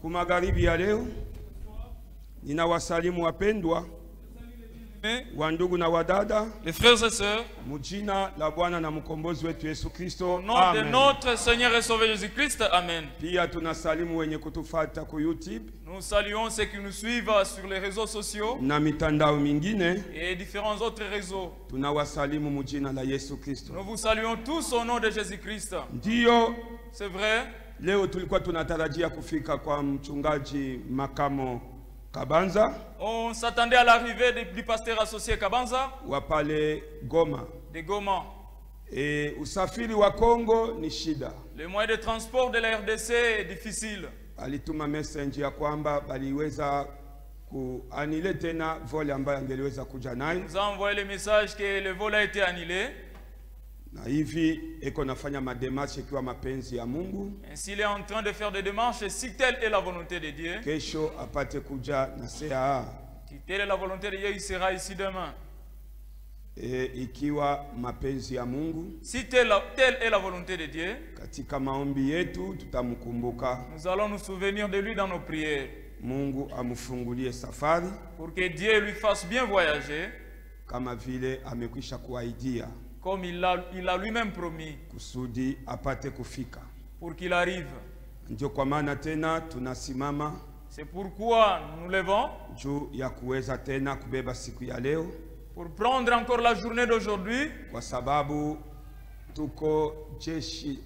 Kumagaribi ya leo ninawasalimu wapendwa wandugu na wadada, les frères et sœurs, mujina la Bwana na mkombozi wetu Yesu Kristo. au nom de notre Seigneur et Sauveur Jésus-Christ. Amen. Pia tunasalimu wenye kutufuata ku YouTube Nous saluons ceux qui nous suivent sur les réseaux sociaux na mitandao mingine. et différents autres réseaux. Tunawasalimu mujina la Yesu Kristo. Nous vous saluons tous au nom de Jésus-Christ. Ndiyo, C'est vrai. leo tulikuwa tunatarajia kufika kwa mchungaji Makamo Kabanza On s'attendait à l'arrivée du pasteur associé Kabanza wa pale Goma. de Goma. Usafiri wa Kongo ni shida. Le moyen de transport de la RDC est difficile. Alituma message ya kwamba baliweza kuanile tena vole ambayo angeliweza kuja nayo. Nous a envoyé le message que le vol a été annulé. Na hivi eko nafanya mademache kwa mapenzi ya Mungu. Ainsi il est en train de faire des démarches et si telle est la volonté de Dieu, Kesho apate kuja na CAA. si telle est la volonté de Dieu, il sera ici demain. Ikiwa mapenzi ya Mungu, Si telle est la volonté de Dieu, katika maombi yetu tutamkumbuka. nous allons nous souvenir de lui dans nos prières. Mungu amufungulie safari Pour que Dieu lui fasse bien voyager, kama vile amekwisha kuahidia, comme il a lui-même promis, kusudi apate kufika. pour qu'il arrive. Ndio kwa maana tena tunasimama C'est pourquoi nous nous levons juu ya kuweza tena kubeba siku ya leo, pour prendre encore la journée d'aujourd'hui, kwa sababu tuko jeshi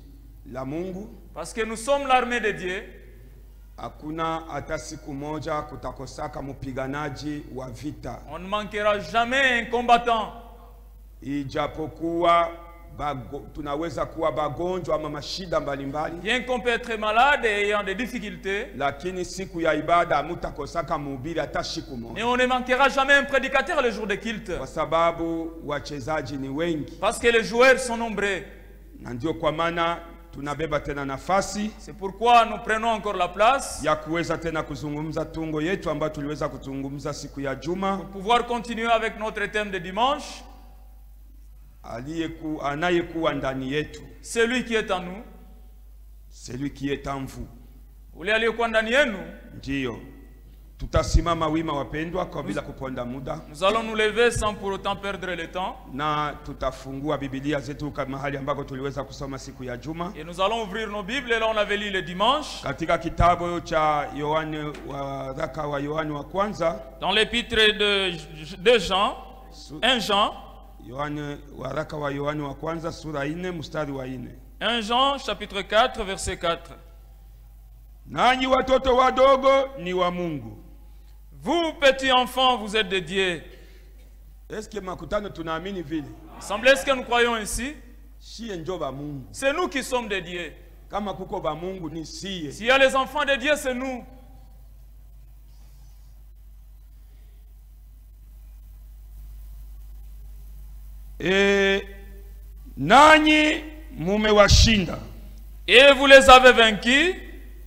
la Mungu. parce que nous sommes l'armée de Dieu. Hakuna hata siku moja kutakosaka mpiganaji wa vita, On ne manquera jamais un combattant. ijapokuwa tunaweza kuwa bagonjwa ama mashida mbalimbali, Bien qu'on peut être malade et ayant des difficultés, lakini siku ya ibada hamutakosaka mhubiri hata siku moja, mais on ne manquera jamais un prédicateur le jour de culte. kwa sababu wachezaji ni wengi. Parce que les joueurs sont nombreux. Na ndio kwa maana tunabeba tena nafasi C'est pourquoi nous prenons encore la place ya kuweza tena kuzungumza tungo yetu ambayo tuliweza kuzungumza siku ya Juma. pour pouvoir continuer avec notre thème de dimanche. Anayekuwa ndani yetu, Celui qui est en nous. celui qui est en vous. Ule aliyekuwa ndani yenu. Ndiyo tutasimama wima wapendwa, kwa bila kuponda muda, Nous allons nous lever sans pour autant perdre le temps. na tutafungua Biblia zetu kama mahali ambako tuliweza kusoma siku ya Juma, Et nous allons ouvrir nos Bibles. Et là on avait lu le dimanche. katika kitabu cha Yohane, waraka wa Yohane wa kwanza, Dans l'épître de Jean. 1 Jean. waraka wa Yohane wa kwanza sura 4 mstari wa 4. 1 Jean chapitre 4 verset 4. Nanyi watoto wadogo ni wa Mungu. Vous petits enfants, vous êtes de Dieu. Est-ce que makutano tunaamini vile? Semble-t-ce que nous croyons ainsi? Shie njo ba Mungu. C'est nous qui sommes de Dieu. Kama kuko ba Mungu ni siye. S'il y a les enfants de Dieu, c'est nous. Nanyi mumewashinda, Et vous les avez vaincus,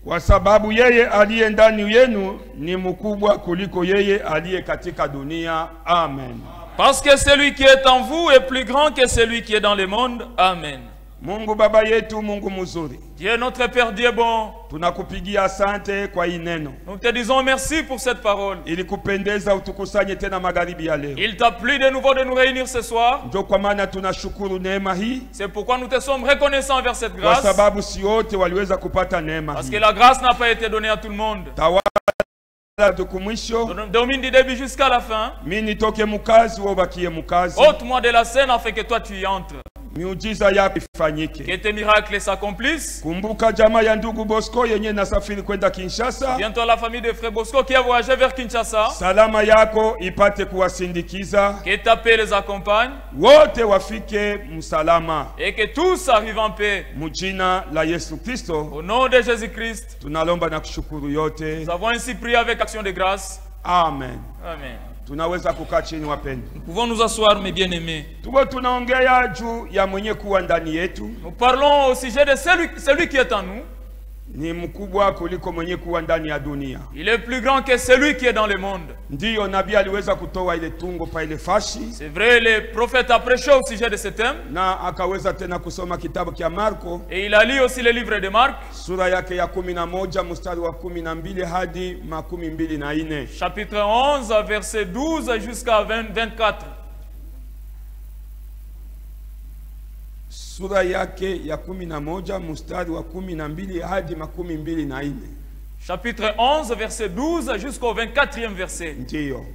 kwa sababu yeye aliye ndani yenu ni mkubwa kuliko yeye aliye katika dunia. Amen. parce que celui qui est en vous est plus grand que celui qui est dans le monde. Amen. Mungu baba yetu, Mungu mzuri, Dieu notre Père, Dieu bon, tunakupigia asante kwa hii neno. nous te disons merci pour cette parole. Ilikupendeza utukusanye tena magharibi ya leo. Il t'a plu de nouveau de nous réunir ce soir. Ndio kwa maana tunashukuru neema hii, C'est pourquoi nous te sommes reconnaissants envers cette kwa grâce. sababu si wote waliweza kupata neema Parce hii. que la grâce n'a pas été donnée à tout le monde. Tawala tukumwisho, Domine du début jusqu'à la fin. mimi nitoke mukazi, wewe ubakie mukazi. Ôte-moi de la scène afin que toi tu y entres. Miujiza yako Que ifanyike. tes miracles s'accomplissent. Kumbuka jamaa ya ndugu Bosco yenye nasafiri kwenda Kinshasa. Bientôt la famille de Frère Bosco qui a voyagé vers Kinshasa. Salama yako ipate kuwasindikiza, Que ta paix les accompagne. wote wafike msalama. Et que tous arrivent en paix. Mujina la Yesu Kristo Au nom de Jésus-Christ. tunalomba na kushukuru yote. Nous avons ainsi prié avec action de grâce. Amen. Amen. Tunaweza kukaa chini wapendwa. Nous pouvons nous asseoir, mes bien-aimés. Tuko tunaongea juu ya mwenye kuwa ndani yetu, Nous parlons au sujet de celui qui est en nous. ni mkubwa kuliko mwenye kuwa ndani ya dunia. Il est plus grand que celui qui est dans le monde. Ndiyo nabii aliweza kutoa ile tungo pa ile fashi. C'est vrai, le prophète a prêché au sujet de ce thème. Na akaweza tena kusoma kitabu kia Marko. Et il a lu aussi le livre de Marc. Sura yake ya 11 mstari wa 12 hadi 24. Chapitre 11, verset 12 jusqu'à 24. Sura yake ya 11 mstari wa 12 hadi 24. Chapitre 11, verset 12 jusqu'au 24e verset. Ndiyo.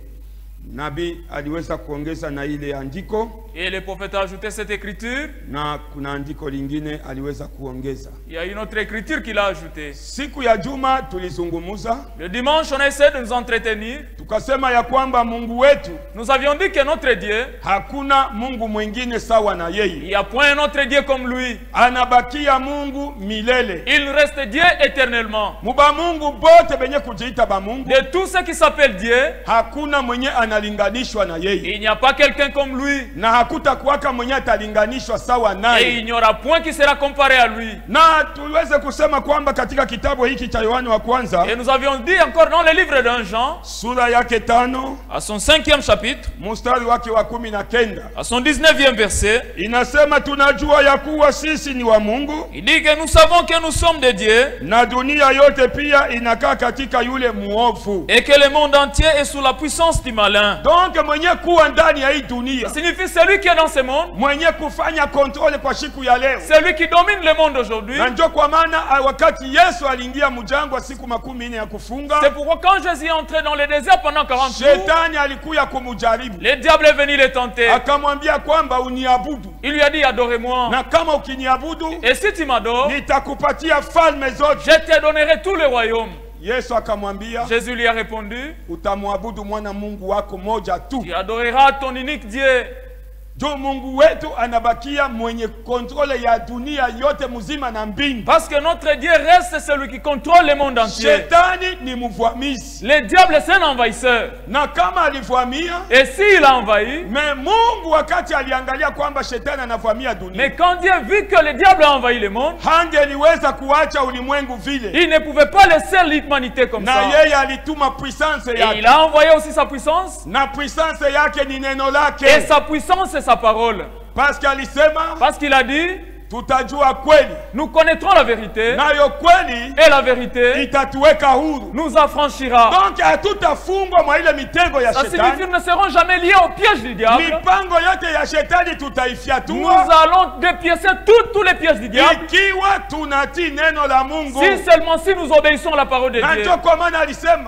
Nabii aliweza kuongeza na ile andiko. Et le prophète a ajouté cette écriture. Na kuna andiko lingine aliweza kuongeza. Il y a une autre écriture qu'il a ajoutée. Siku ya juma tulizungumuza. Le dimanche, on a essayé de nous entretenir. Tukasema ya kwamba Mungu wetu, nous avions dit que notre Dieu, hakuna Mungu mwingine sawa na yeye. Il n'y a point un autre Dieu comme lui. Anabakia Mungu milele. Il reste Dieu éternellement. Muba Mungu bote benye kujiita ba Mungu. De tout ce qui s'appelle Dieu, hakuna mwenye analinganishwa na yeye. Il n'y a pas quelqu'un comme lui. Na hakutakuwaka mwenye atalinganishwa sawa naye. Et il n'y aura point qui sera comparé à lui. Na tuweze kusema kwamba katika kitabu hiki cha Yohana wa kwanza, et nous avions dit encore dans le livre d'un Jean, sura yake 5, à son 5e chapitre, mstari wake wa 19, à son 19e verset, inasema tunajua ya kuwa sisi ni wa Mungu. Il dit que nous savons que nous sommes de Dieu. Na dunia yote pia inakaa katika yule muovu. Et que le monde entier est sous la puissance du malin. Donc mwenye kuwa ndani ya hii dunia, ça signifie celui qui est dans ce monde, mwenye kufanya contrôle kwa siku ya leo, celui qui domine le monde aujourd'hui. Na ndio kwa maana wakati Yesu aliingia mjangwa siku 40 ya kufunga, c'est pourquoi quand Jésus est entré dans le désert pendant 40 jours, Shetani alikuya kumujaribu. Le diable est venu le tenter. Akamwambia kwamba uniabudu. Il lui a dit adorez-moi. Na kama ukiniabudu, et si tu m'adores, nitakupatia falme zote. Je te donnerai tout le royaume. Yesu akamwambia, Jésus lui a répondu, utamwabudu mwana Mungu wako moja tu. Tu adoreras ton unique Dieu. Jo Mungu wetu anabakia mwenye kontrole ya dunia yote mzima na mbingu. Parce que notre Dieu reste celui qui contrôle le monde entier. Shetani ni mvamizi. Le diable c'est un envahisseur. Na kama alivamia, et s'il a envahi, mais Mungu wakati aliangalia kwamba shetani anavamia dunia, mais quand Dieu vit que le diable a envahi le monde, hangeliweza kuacha ulimwengu vile. Il ne pouvait pas laisser l'humanité comme ça. Na yeye alituma puissance yake. Et il a envoyé aussi sa puissance. Na puissance yake ni neno lake. Et sa puissance c'est sa parole. Parce qu'il a dit, tutajua kweli, nous connaîtrons la vérité, nayo kweli, et la vérité itatuweka huru, nous affranchira. Donc hatutafungwa mwa ile mitego ya shetani. Ça signifie nous ne serons jamais liés au piège du diable. Mipango yote ya shetani tutaifiatua. Nous allons dépiécer tous les pièges du diable. Ikiwa tunatii neno la Mungu. Si nous obéissons à la parole de Dieu.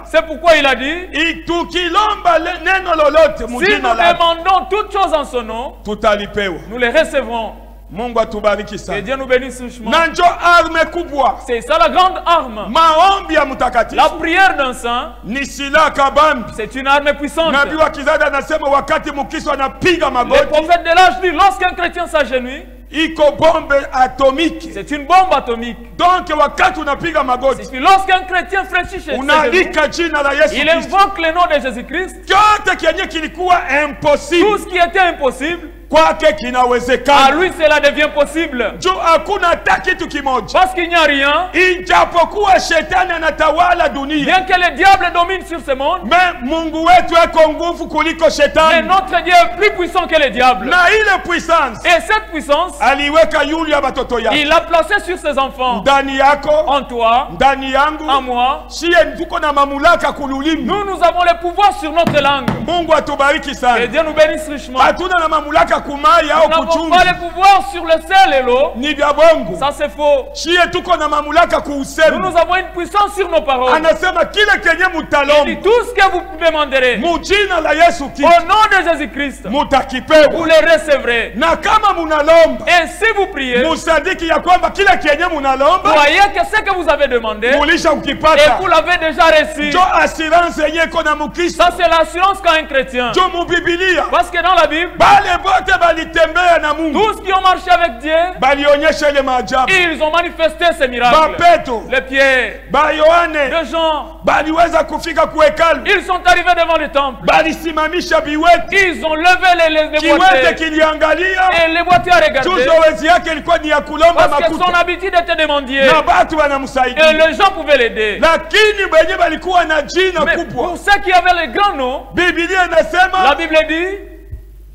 C'est pourquoi il a dit, tukilomba neno lolote mu jina lake, si nous demandons toutes choses en son nom, tutalipewa. Nous les recevrons. Mungu atubariki sana. Que Dieu nous bénisse richement. Na njo arme kubwa. C'est ça la grande arme. Maombi ya mtakatifu. La prière d'un saint. Ni silaha kabambi. C'est une arme puissante. Nabii wa kizazi anasema wakati Mkristo anapiga magoti. Le prophète de l'âge dit lorsqu'un chrétien s'agenouille, iko bombe atomique. C'est une bombe atomique. Donc wakati unapiga magoti, lorsqu'un chrétien fléchit chez unalika jina la Yesu, il invoque le nom de Jésus-Christ. Kyote kenye kilikuwa impossible, tout ce qui était impossible, kwake kinawezekana. À lui cela devient possible. Jo hakuna hata kitu kimoja. Parce qu'il n'y a rien. Ijapokuwa shetani anatawala dunia, bien que le diable domine sur ce monde, mais Mungu wetu eko nguvu kuliko shetani. Mais notre Dieu est plus puissant que le diable. Na ile puissance, et cette puissance, aliweka yule ya batoto yake. Il l'a placé sur ses enfants. Ndani yako, en toi, ndani yangu, en moi. Shie tuko na mamlaka kululimi. Nous avons le pouvoir sur notre langue. Mungu atubariki sana. Et Dieu nous bénisse richement. Hatuna na mamlaka kumaya au kuchunga. Nous n'avons pas le pouvoir sur le sel et l'eau. Ni vya bongo. Ça c'est faux. Shie tuko na mamlaka kuusema. Nous avons une puissance sur nos paroles. Anasema kile kenye mutalomba. Il dit tout ce que vous demanderez. Mujina la Yesu Kristo. Au nom de Jésus-Christ. Mutakipewa. Vous le recevrez. Na kama munalomba. Et si vous priez. Musadiki ya kwamba kile kenye munalomba. Croyez que ce que vous avez demandé. Mulisha ukipata. Et vous l'avez déjà reçu. Jo assurance yenye kona mukristo. Ça c'est l'assurance qu'a un chrétien. Jo mu Biblia. Parce que dans la Bible. Bale bote balitembea na Mungu. Tous qui ont marché avec Dieu, balionyesha ile maajabu. ils ont manifesté ces miracles. Ba Petro, Les Pierre, ba Yohane, de Jean, baliweza kufika ku hekalu. ils sont arrivés devant le temple. Balisimamisha viwete. Ils ont levé les Kiwete boîtiers. kiliangalia. Et les boîtiers regardé. Zoezi yake ilikuwa ni ya kulomba Parce que son makuta. habitude était de mendier. Na batu Et wanamsaidia. les gens pouvaient l'aider. Lakini wenye balikuwa na jina Mais kubwa. pour ceux qui avaient les grands noms, Biblia la inasema Bible dit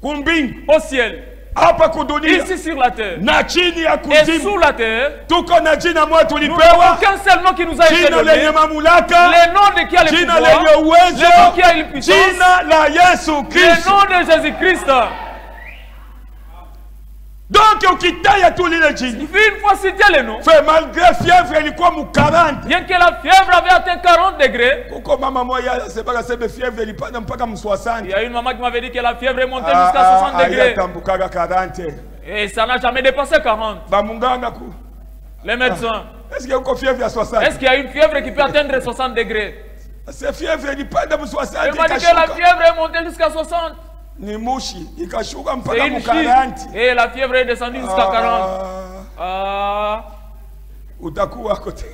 kumbingu au ciel, hapa kudunia ici sur la terre, na chini ya et kuzimu. sous la terre, Tuko na jina moja nous n'avons tulipewa. qu'un seul nom qui nous a été Jina donné. lenye mamlaka. Le nom de qui a le Jina pouvoir, lenye le nom uwezo. qui a une puissance, Jina la Yesu le Kristo. nom de Jésus-Christ. Donc ukitaya tu lile jina. Il fait une fois citer le nom. Fait malgré fièvre ilikuwa mu 40. Bien que la fièvre avait atteint 40 degrés, Kuko mama moja asebaka sebe fièvre ilipanda mpaka mu il 60. y a une maman qui m'avait dit que la fièvre est montée jusqu'à 60 degrés. Ayatambukaga 40. Et ça n'a jamais dépassé 40. Ba munganga ku. Les médecins. Est-ce qu'il y a encore fièvre à 60? Est-ce qu'il y a une fièvre qui peut atteindre 60 degrés? C'est fièvre ilipanda mu 60 Il m'a dit que la ikashuka. fièvre est montée jusqu'à 60. Ni mushi ikashuka C'est mpaka mu une 40. chute. Et la fièvre est descendue jusqu'à 40. Ah. Utakuwa kote.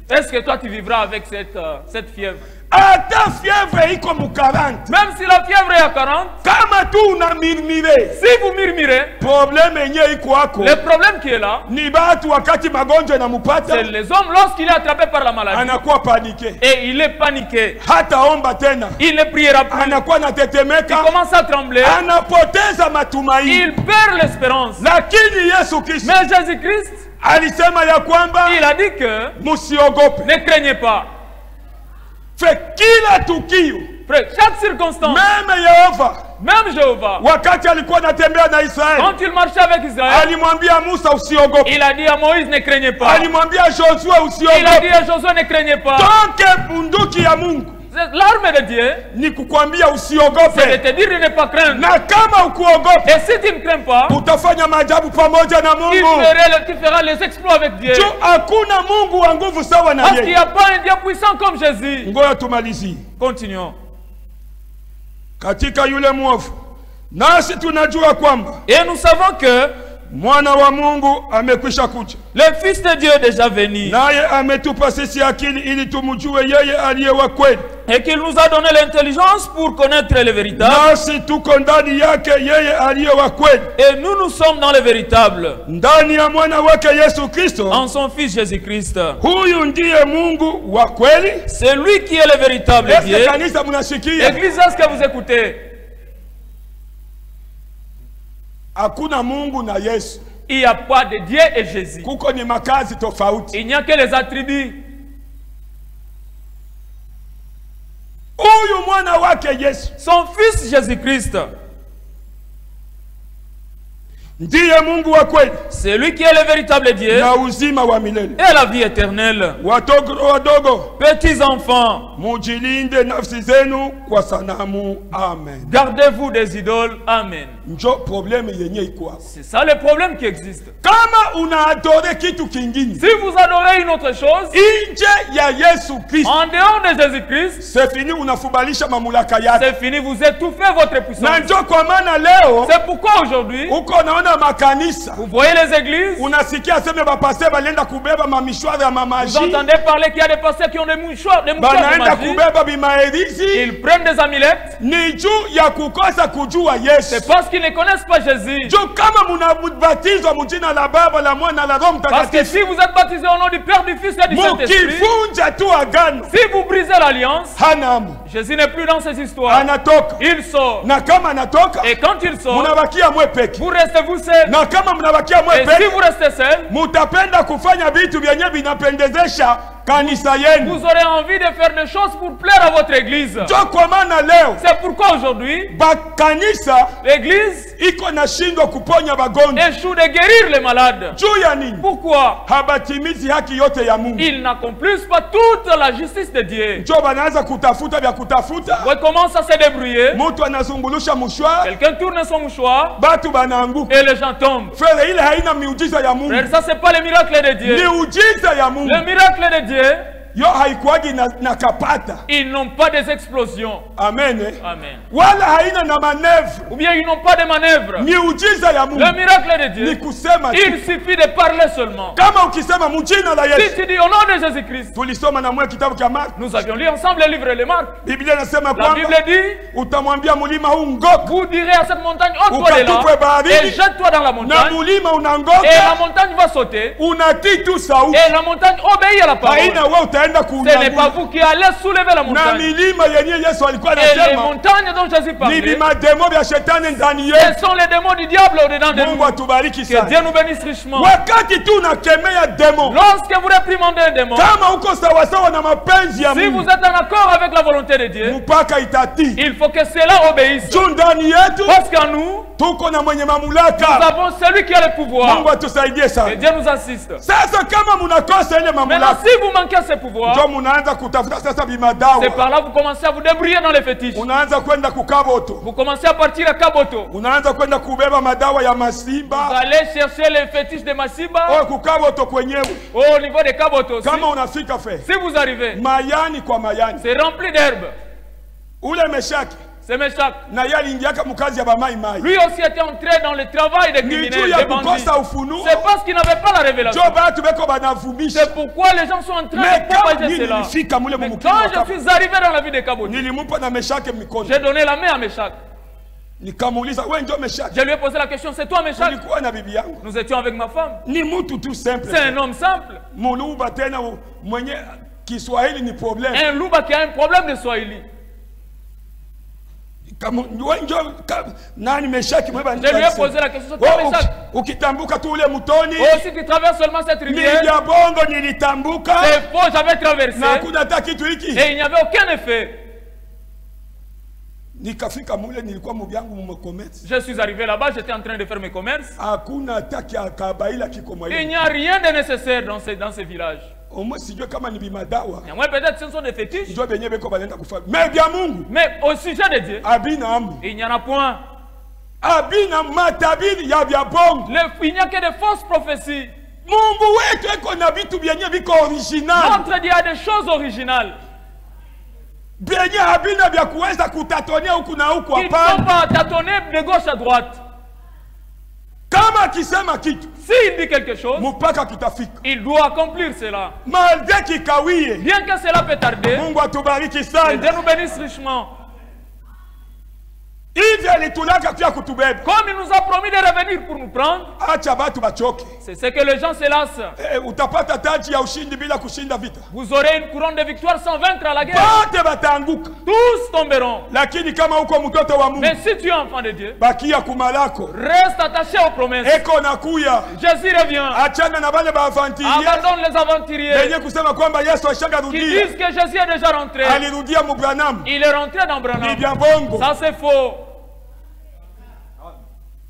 Est-ce que toi tu vivras avec cette fièvre? Ata fièvre iko mu 40. Même si la fièvre est à 40, Kama tu una murmure. si vous murmurez, Problème yenye iko hako. le problème qui est là, Ni batu wakati magonjwa inamupata c'est les hommes lorsqu'il est attrapé par la maladie. anakuwa panike. Et il est paniqué. Hata omba tena. Il ne priera plus. Anakuwa Il natetemeka. commence à trembler. Anapoteza matumaini. Il perd l'espérance. Lakini Yesu Kristo Mais Jésus-Christ, alisema ya kwamba il a dit que musiogope. ne craignez pas. Fe kila tukio. Frère, chaque circonstance, Meme Yehova même Jéhovah, wakati alikuwa anatembea na Israeli quand il marchait avec Israël, alimwambia Musa usiogope. il a dit à Moïse, ne craignez pas. Alimwambia Joshua Il a usiogope. dit à Josué, ne craignez pas. Tonke bunduki ya Mungu L'arme de Dieu, ni kukwambia c'est de usiogope. te dire de ne pas craindre. Na kama ukuogope Et si tu ne crains pas, utafanya maajabu pamoja na Mungu. tu feras les exploits avec Dieu. Tu hakuna Mungu wa nguvu sawa na Parce qu'il n'y yeye. a pas un Dieu puissant comme Jésus. Ngoja tumalizie. Continuons. Katika yule mwovu nasi tunajua kwamba Et nous savons que mwana wa Mungu amekwisha kuja, le Fils de Dieu est déjà venu. naye ametupa sisi akili ili tumjue yeye aliye wa kweli, Et qu'il nous a donné l'intelligence pour connaître le véritable. nasi tuko ndani yake yeye aliye wa kweli, Et nous sommes dans le véritable. ndani ya mwana wake Yesu Kristo. En son Fils Jésus-Christ. Huyu ndiye Mungu wa kweli. C'est lui qui est le véritable Est-ce Dieu. que kanisa mnasikia? Église, est-ce que vous écoutez? Hakuna Mungu na Yesu. Il n'y a pas de Dieu et Jésus. Kuko ni makazi tofauti. Il n'y a que les attributs. Huyu mwana wake Yesu Son Fils Jésus-Christ, ndiye Mungu wa kweli c'est lui qui est le véritable Dieu na uzima wa milele. et la vie éternelle. Watoto wadogo, Petits enfants, mujilinde nafsi zenu kwa sanamu. Amen. gardez-vous des idoles. Amen. Njo probleme yenye iko hapo. C'est ça le problème qui existe. Kama unaadore kitu kingine Si vous adorez une autre chose, nje ya Yesu Kristo, en dehors de Jésus-Christ, c'est fini, unafubalisha mamlaka yake. c'est fini, vous étouffez votre Na puissance. njo kwa maana leo C'est pourquoi aujourd'hui, uko naona makanisa vous voyez les églises, unasikia sema bapase balienda kubeba mamishwari ya vous mamaji, entendez parler qu'il y a des pasteurs qui ont des mouchoirs de banaenda magie. kubeba bimaerizi. Ils prennent des amulettes. Ni juu ya kukosa kujua Yesu. C'est parce qu'ils ne connaissent pas Jésus. Juu kama munabatizwa mujina la Baba, la Mwana, la Roho Parce que Mtakatifu, si vous êtes baptisé au nom du Père, du Fils et du Saint-Esprit, mukivunja tu agano, si vous brisez l'alliance, hanamu Jésus n'est plus dans ces histoires. anatoka. Il sort. Na kama anatoka, Et quand il sort, munabakia mwe peke. vous restez vous seul. Na kama munabakia mwe Et si peke, vous restez seul, mutapenda kufanya vitu vyenye vinapendezesha kanisa yenu. vous aurez envie de faire des choses pour plaire à votre église. Njo kwa maana leo C'est pourquoi aujourd'hui, bakanisa l'église iko nashindwa kuponya bagonjwa. échoue de guérir les malades. Juu ya nini? Pourquoi? Habatimizi haki yote ya Mungu. Ils n'accomplissent pas toute la justice de Dieu. Njo banaanza kutafuta vya kutafuta. On commence à se débrouiller. Mutu anazungulusha mshwari, Quelqu'un tourne son mouchoir batu banaanguka. et les gens tombent. Frère, ile haina miujiza ya Mungu. Frère, ça c'est pas le miracle de Dieu. Miujiza ya Mungu Le miracle de Dieu, Yo haikuagi na kapata. Ils n'ont pas des explosions. Amen. Amen. Wala haina na manevre. Ou bien ils n'ont pas de manœuvre. Miujiza ya Mungu. Le miracle de Dieu, Ni kusema tu. il suffit de parler seulement. Kama ukisema mjina la Si Yesu. tu dis au nom de Jésus-Christ, Tulisoma na mwe kitabu cha Mark. nous avions lu ensemble le livre de Marc. Biblia inasema La kwamba Bible dit, utamwambia mulima huu ngoka. vous direz à cette montagne, ôte-toi de Ukatupwe là baharini. et jette-toi dans la Na montagne. mulima Et unangoka. la montagne va sauter. Unatii tu sauti. Et la montagne obéit à la parole. Haina wewe utaenda Ce n'est pas kuunyangua. vous qui allez soulever la Na montagne. milima yenye Yesu alikuwa Et les anasema montagnes dont Jésus ni parlait, vimademo vya shetani ndani ce yetu. sont les démons du diable au-dedans de Mungu nous. atubariki Que sana. Dieu nous bénisse richement. Wakati tu unakemea demo, Lorsque vous réprimandez un démon, kama uko sawasawa na mapenzi ya si vous Mungu, êtes en accord avec la volonté de Dieu, mpaka itatii. il faut que cela obéisse. Juu ndani yetu Parce qu'en nous, tuko na mwenye nous mamlaka. avons celui qui a le pouvoir. Mungu atusaidie Que sana. Dieu nous assiste. Sasa kama munakosa ile Maintenant, mamlaka, si vous manquez ce pouvoir, ndio munaanza kutafuta sasa c'est bimadawa. par là que vous commencez à vous débrouiller dans les fétiches. Unaanza kwenda kukaboto. Vous commencez à partir à Kaboto. Unaanza kwenda kubeba madawa ya Vous masimba. allez chercher les fétiches de Masiba Oh, kukaboto kwenyewe. au niveau de Kaboto aussi. Kama unafika fe. Si vous arrivez, Mayani kwa mayani. c'est rempli d'herbes. Ule Meshaki C'est Meshach. na yeye aliingiaka mkazi ya bamai mai. Lui aussi était entré dans le travail des Ni juu criminels, ya des bandits. kukosa ufunuo. C'est parce qu'il n'avait pas la révélation. Ndio batu beko banavumisha. C'est pourquoi les gens sont en train Mais de kama propager nini cela. nilifika mule Mais mumukini wa quand je Kaboto. suis arrivé dans la vie de Kaboto, Nilimpa na Meshaki mikono. j'ai donné la main à Meshach. Nikamuuliza, wewe ndio Meshaki? Je lui ai posé la question, c'est toi Meshach? Nilikuwa na bibi yangu. Nous étions avec ma femme. Ni mtu tu simple. C'est un homme simple. Muluba tena mwenye Kiswahili ni problem. Un louba qui a un problème de Swahili. Kama wewe ndio nani Meshaki mweba Je lui ai posé la question, c'est toi Meshach? Ukitambuka tu ule mtoni. Oh, si tu traverses seulement cette rivière, Nija bongo nilitambuka. c'est faux, j'avais traversé. Na hakuna hata kitu hiki. Et il n'y avait aucun effet. Nikafika mule nilikuwa mubyangu mu commerce. Je suis arrivé là-bas, j'étais en train de faire mes commerces. Hakuna hata kabaila kiko Il mwaye. n'y a rien de nécessaire dans ces villages. Omo sijue kama ni bimadawa. Et moi, peut-être ce sont des fétiches. Ndio benye beko balenda kufa. Mais bya Mungu. Mais au sujet de Dieu, Abinamu. il n'y en a point. Abina matabiri ya bya bongo. Il n'y a que de fausses prophéties. Mungu wetu eko na vitu byenye biko original. Notre Dieu a des choses originales. Byenye abina bya kuweza kutatonia huku na huku Qui ne sont hapana. pas tâtonnés de gauche à droite. Kama akisema kitu S'il dit quelque chose, mpaka kitafika. il doit accomplir cela. Malde kikawie. Bien que cela peut tarder, Mungu atubariki que sana. Dieu nous bénisse richement. Hivi alitulaka pia kutubeba. Comme il nous a promis de revenir pour nous prendre, Acha batu bachoke. c'est ce que les gens se lassent. Utapata taji ya ushindi bila kushinda vita. Vous aurez une couronne de victoire sans vaincre à la guerre. Bote bataanguka. Tous tomberont. Lakini kama uko mtoto wa Mungu, Mais si tu es enfant de Dieu, bakia kumalako. reste attaché aux promesses. Eko nakuya. Jésus revient. Achana na bale baavantilier. Abandonne les aventuriers Benye kusema kwamba Yesu qui ashagarudia. disent que Jésus est déjà rentré. Alirudia mu Branham. Il est rentré dans Ni Branham. bya bongo. Ça c'est faux.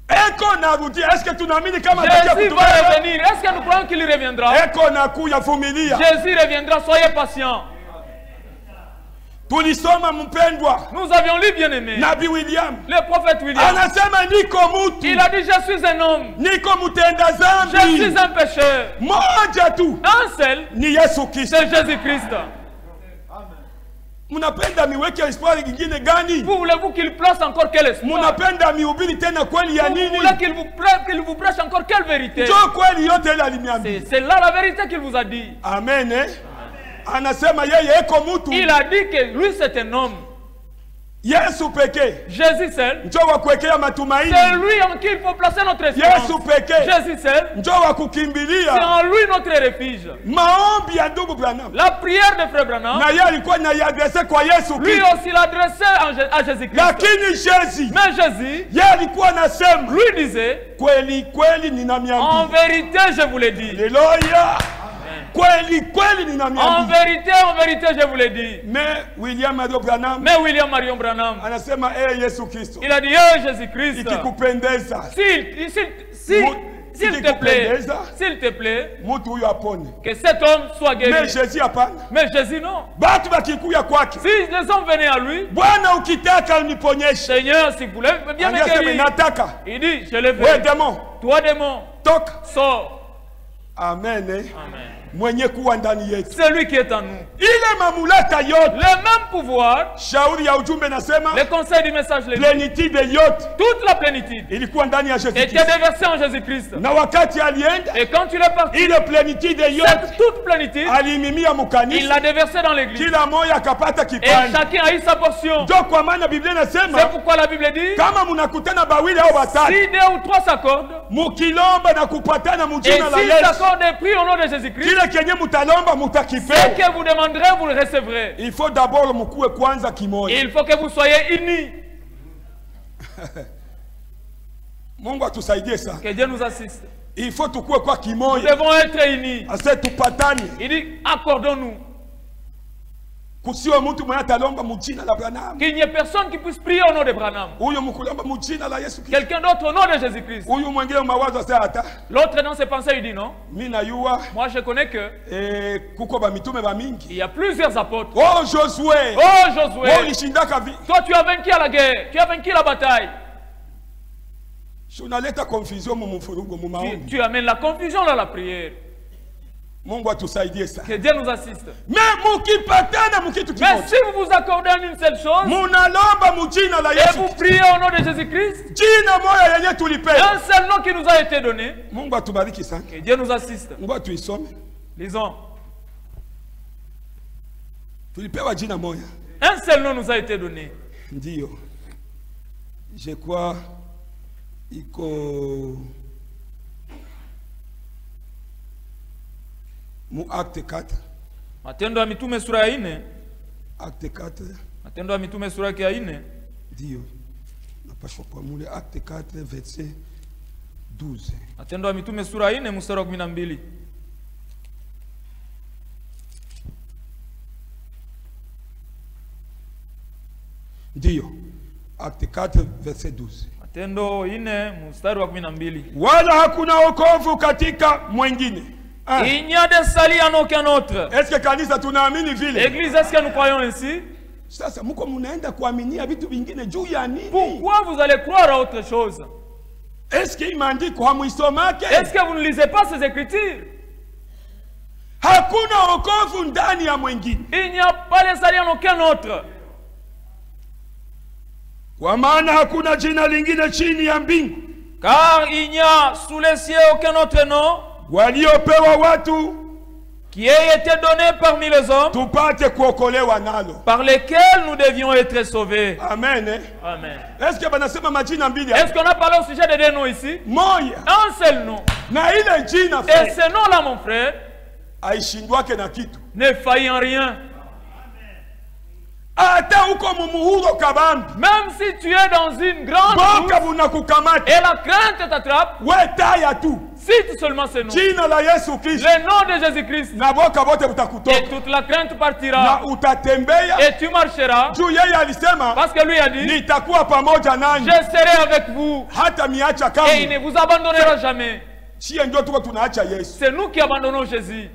Eko narudia. Est-ce que tunaamini kama atakia Jésus va kutubeba? revenir. Est-ce que nous croyons qu'il reviendra? Eko nakuya, vumilia. Jésus reviendra. Soyez patients. Tulisoma mpendwa. Nous avions lu, bien-aimé, Nabii William. le prophète William. Anasema niko mutu. Il a dit, je suis un homme. Niko mutenda Je zambi. suis un pécheur. Moja tu. Un seul, Ni Yesu Kristo. c'est Jésus-Christ. Munapenda miweke espoir nyingine gani? Vous voulez-vous qu'il place encore quel espoir? Munapenda mihubiri tena kweli ya Vous nini? voulez qu'il vous prêche encore quelle vérité? Njoo kweli yote ile aliniambia. C'est là la vérité qu'il vous a dit. Amen. Anasema yeye eko mutu. Il a dit que lui c'est un homme. Yesu pekee. Jésus seul. Njoo wa kuwekea matumaini. C'est lui en qui il faut placer notre espérance. Yesu pekee. Jésus seul. Njoo wa C'est kukimbilia. en lui notre refuge. Maombi ya ndugu Branham. La prière de Frère Branham, Na yeye alikuwa anaiadresse kwa Yesu lui Kristo. aussi l'adressait à Jésus-Christ. Lakini Jésus, Mais Jésus, yeye alikuwa anasema lui disait, kweli kweli en ninamiambia. vérité je vous l'ai dit. Haleluya. Kweli kweli En ninamiambia. vérité je vous l'ai dit. Mais William Mario Branham Mais William Marion Branham, anasema Yesu Kristo, il a dit, oh Jésus-Christ, ikikupendeza s'il te plaît, mtu huyo apone. que cet homme soit Mais guéri. Jésus hapana. Mais Jésus non. Batu bakikuya kwake, Si les hommes venaient à lui, Bwana ukitaka uniponyeshe. Seigneur, si vous voulez bien me Anasema guérir, nataka. il dit, je le Wewe veux. démon, Toi démon, toka. sors. Amen. Amen. mwenye kuwa ndani yetu. Celui qui est en nous. Ile mamulaka yote, Le même pouvoir, shauri ya ujumbe nasema, le conseil du message, le plenitude yote toute la plénitude ilikuwa ndani ya Yesu était Kristo. déversée en Jésus-Christ. Na wakati alienda, Et quand il est parti, ile plenitude yote cette toute plénitude, alimimia il mukanisa, l'a déversée dans l'église. kila moja akapata Et kipande. chacun a eu sa portion. Ndio kwa maana Biblia C'est inasema pourquoi la Bible dit, kama mnakutana bawili au batatu, si 2 ou 3 s'accordent, mukilomba na kupatana et mujina la s'ils Yesu, s'accordent et prient au nom de Jésus-Christ, kile kenye mutalomba ce mutakipewa. que vous demanderez, vous le recevrez. Il faut d'abord mkuwe kwanza kimoja. Il faut que vous soyez unis. Mungu atusaidie sana. Que Dieu nous assiste. Il faut tukue kwa Nous kimoja. devons être unis. Ase tupatane. Il dit, accordons-nous. Kusiwe mtu mwenye atalomba mujina la Branham. Qu'il n'y ait personne qui puisse prier au nom de Branham. Huyo mkulomba mujina la Yesu Kristo. Quelqu'un d'autre au nom de Jésus-Christ. Huyo mwingine mawazo ase hata. L'autre dans ses pensées, il dit non. Mimi najua Moi, je connais que kuko ba mitume ba mingi. il y a plusieurs apôtres. Oh Josué. Oh Josué, Ulishindaka vi. toi tu as vaincu la guerre, tu as vaincu la bataille. Unaleta confusion mu mfurugo mu maombi. Tu amènes la confusion dans la prière. Mungu atusaidie sana. Que Dieu nous assiste. Mais mukipatana mukitu Mais kimoja. si vous vous accordez en une seule chose, Munalomba mujina la et Yesu. vous priez au nom de Jésus-Christ, Jina moja yenye tulipewa. un seul nom qui nous a été donné, Mungu atubariki sana. que Dieu nous assiste. Ngoja tuisome. Lisons. Tulipewa jina moja. Un seul nom nous a été donné. Ndio. Je crois iko mu acte 4. Matendo ya Mitume sura ya 4. Acte 4. Matendo ya Mitume sura ya 4. Ndio. Napaswa kwa mule acte 4 verset 12. Matendo ya Mitume sura ya 4 mstari wa 12. Ndio. Acte 4 verset 12. Matendo 4 mstari wa 12. Wala hakuna wokovu katika mwingine. Il n'y a de salut en aucun autre. Est-ce que kanisa tunaamini vile? Église, est-ce que nous croyons ainsi? Sasa mko mnaenda kuaminia vitu vingine juu ya nini? Pourquoi vous allez croire à autre chose? Est-ce que imeandikwa hamuisomake? Est-ce que vous ne lisez pas ces écritures? Hakuna wokovu ndani ya mwingine. Il n'y a pas de salut en aucun autre. Kwa maana hakuna jina lingine chini ya mbingu Car il n'y a sous les cieux aucun autre nom waliopewa watu qui ait été donné parmi les hommes tupate kuokolewa nalo. par lesquels nous devions être sauvés. Amen. Eh? Amen. Est-ce que banasema majina mbili? Est-ce qu'on a parlé au sujet de deux noms ici? Moja. Un seul nom. Na ile jina Et frère ce nom-là, mon frère, aishindwake na kitu. ne faillit en rien. Hata uko mumuhuro kabambi. Même si tu es dans une grande Boka route bunakukamata. et la crainte t'attrape, We taya tu. cite seulement ce nom. Jina la Yesu Kristo. Le nom de Jésus-Christ. Na boka bote Et butakutoka. toute la crainte Na partira. utatembea. Et tu marcheras. Juu yeye alisema Parce que lui a dit, nitakuwa pamoja je nanyi serai avec vous. hata miacha Et il kamwe. ne vous abandonnera jamais. Chie ndio tuko tunaacha Yesu. C'est nous qui abandonnons Jésus.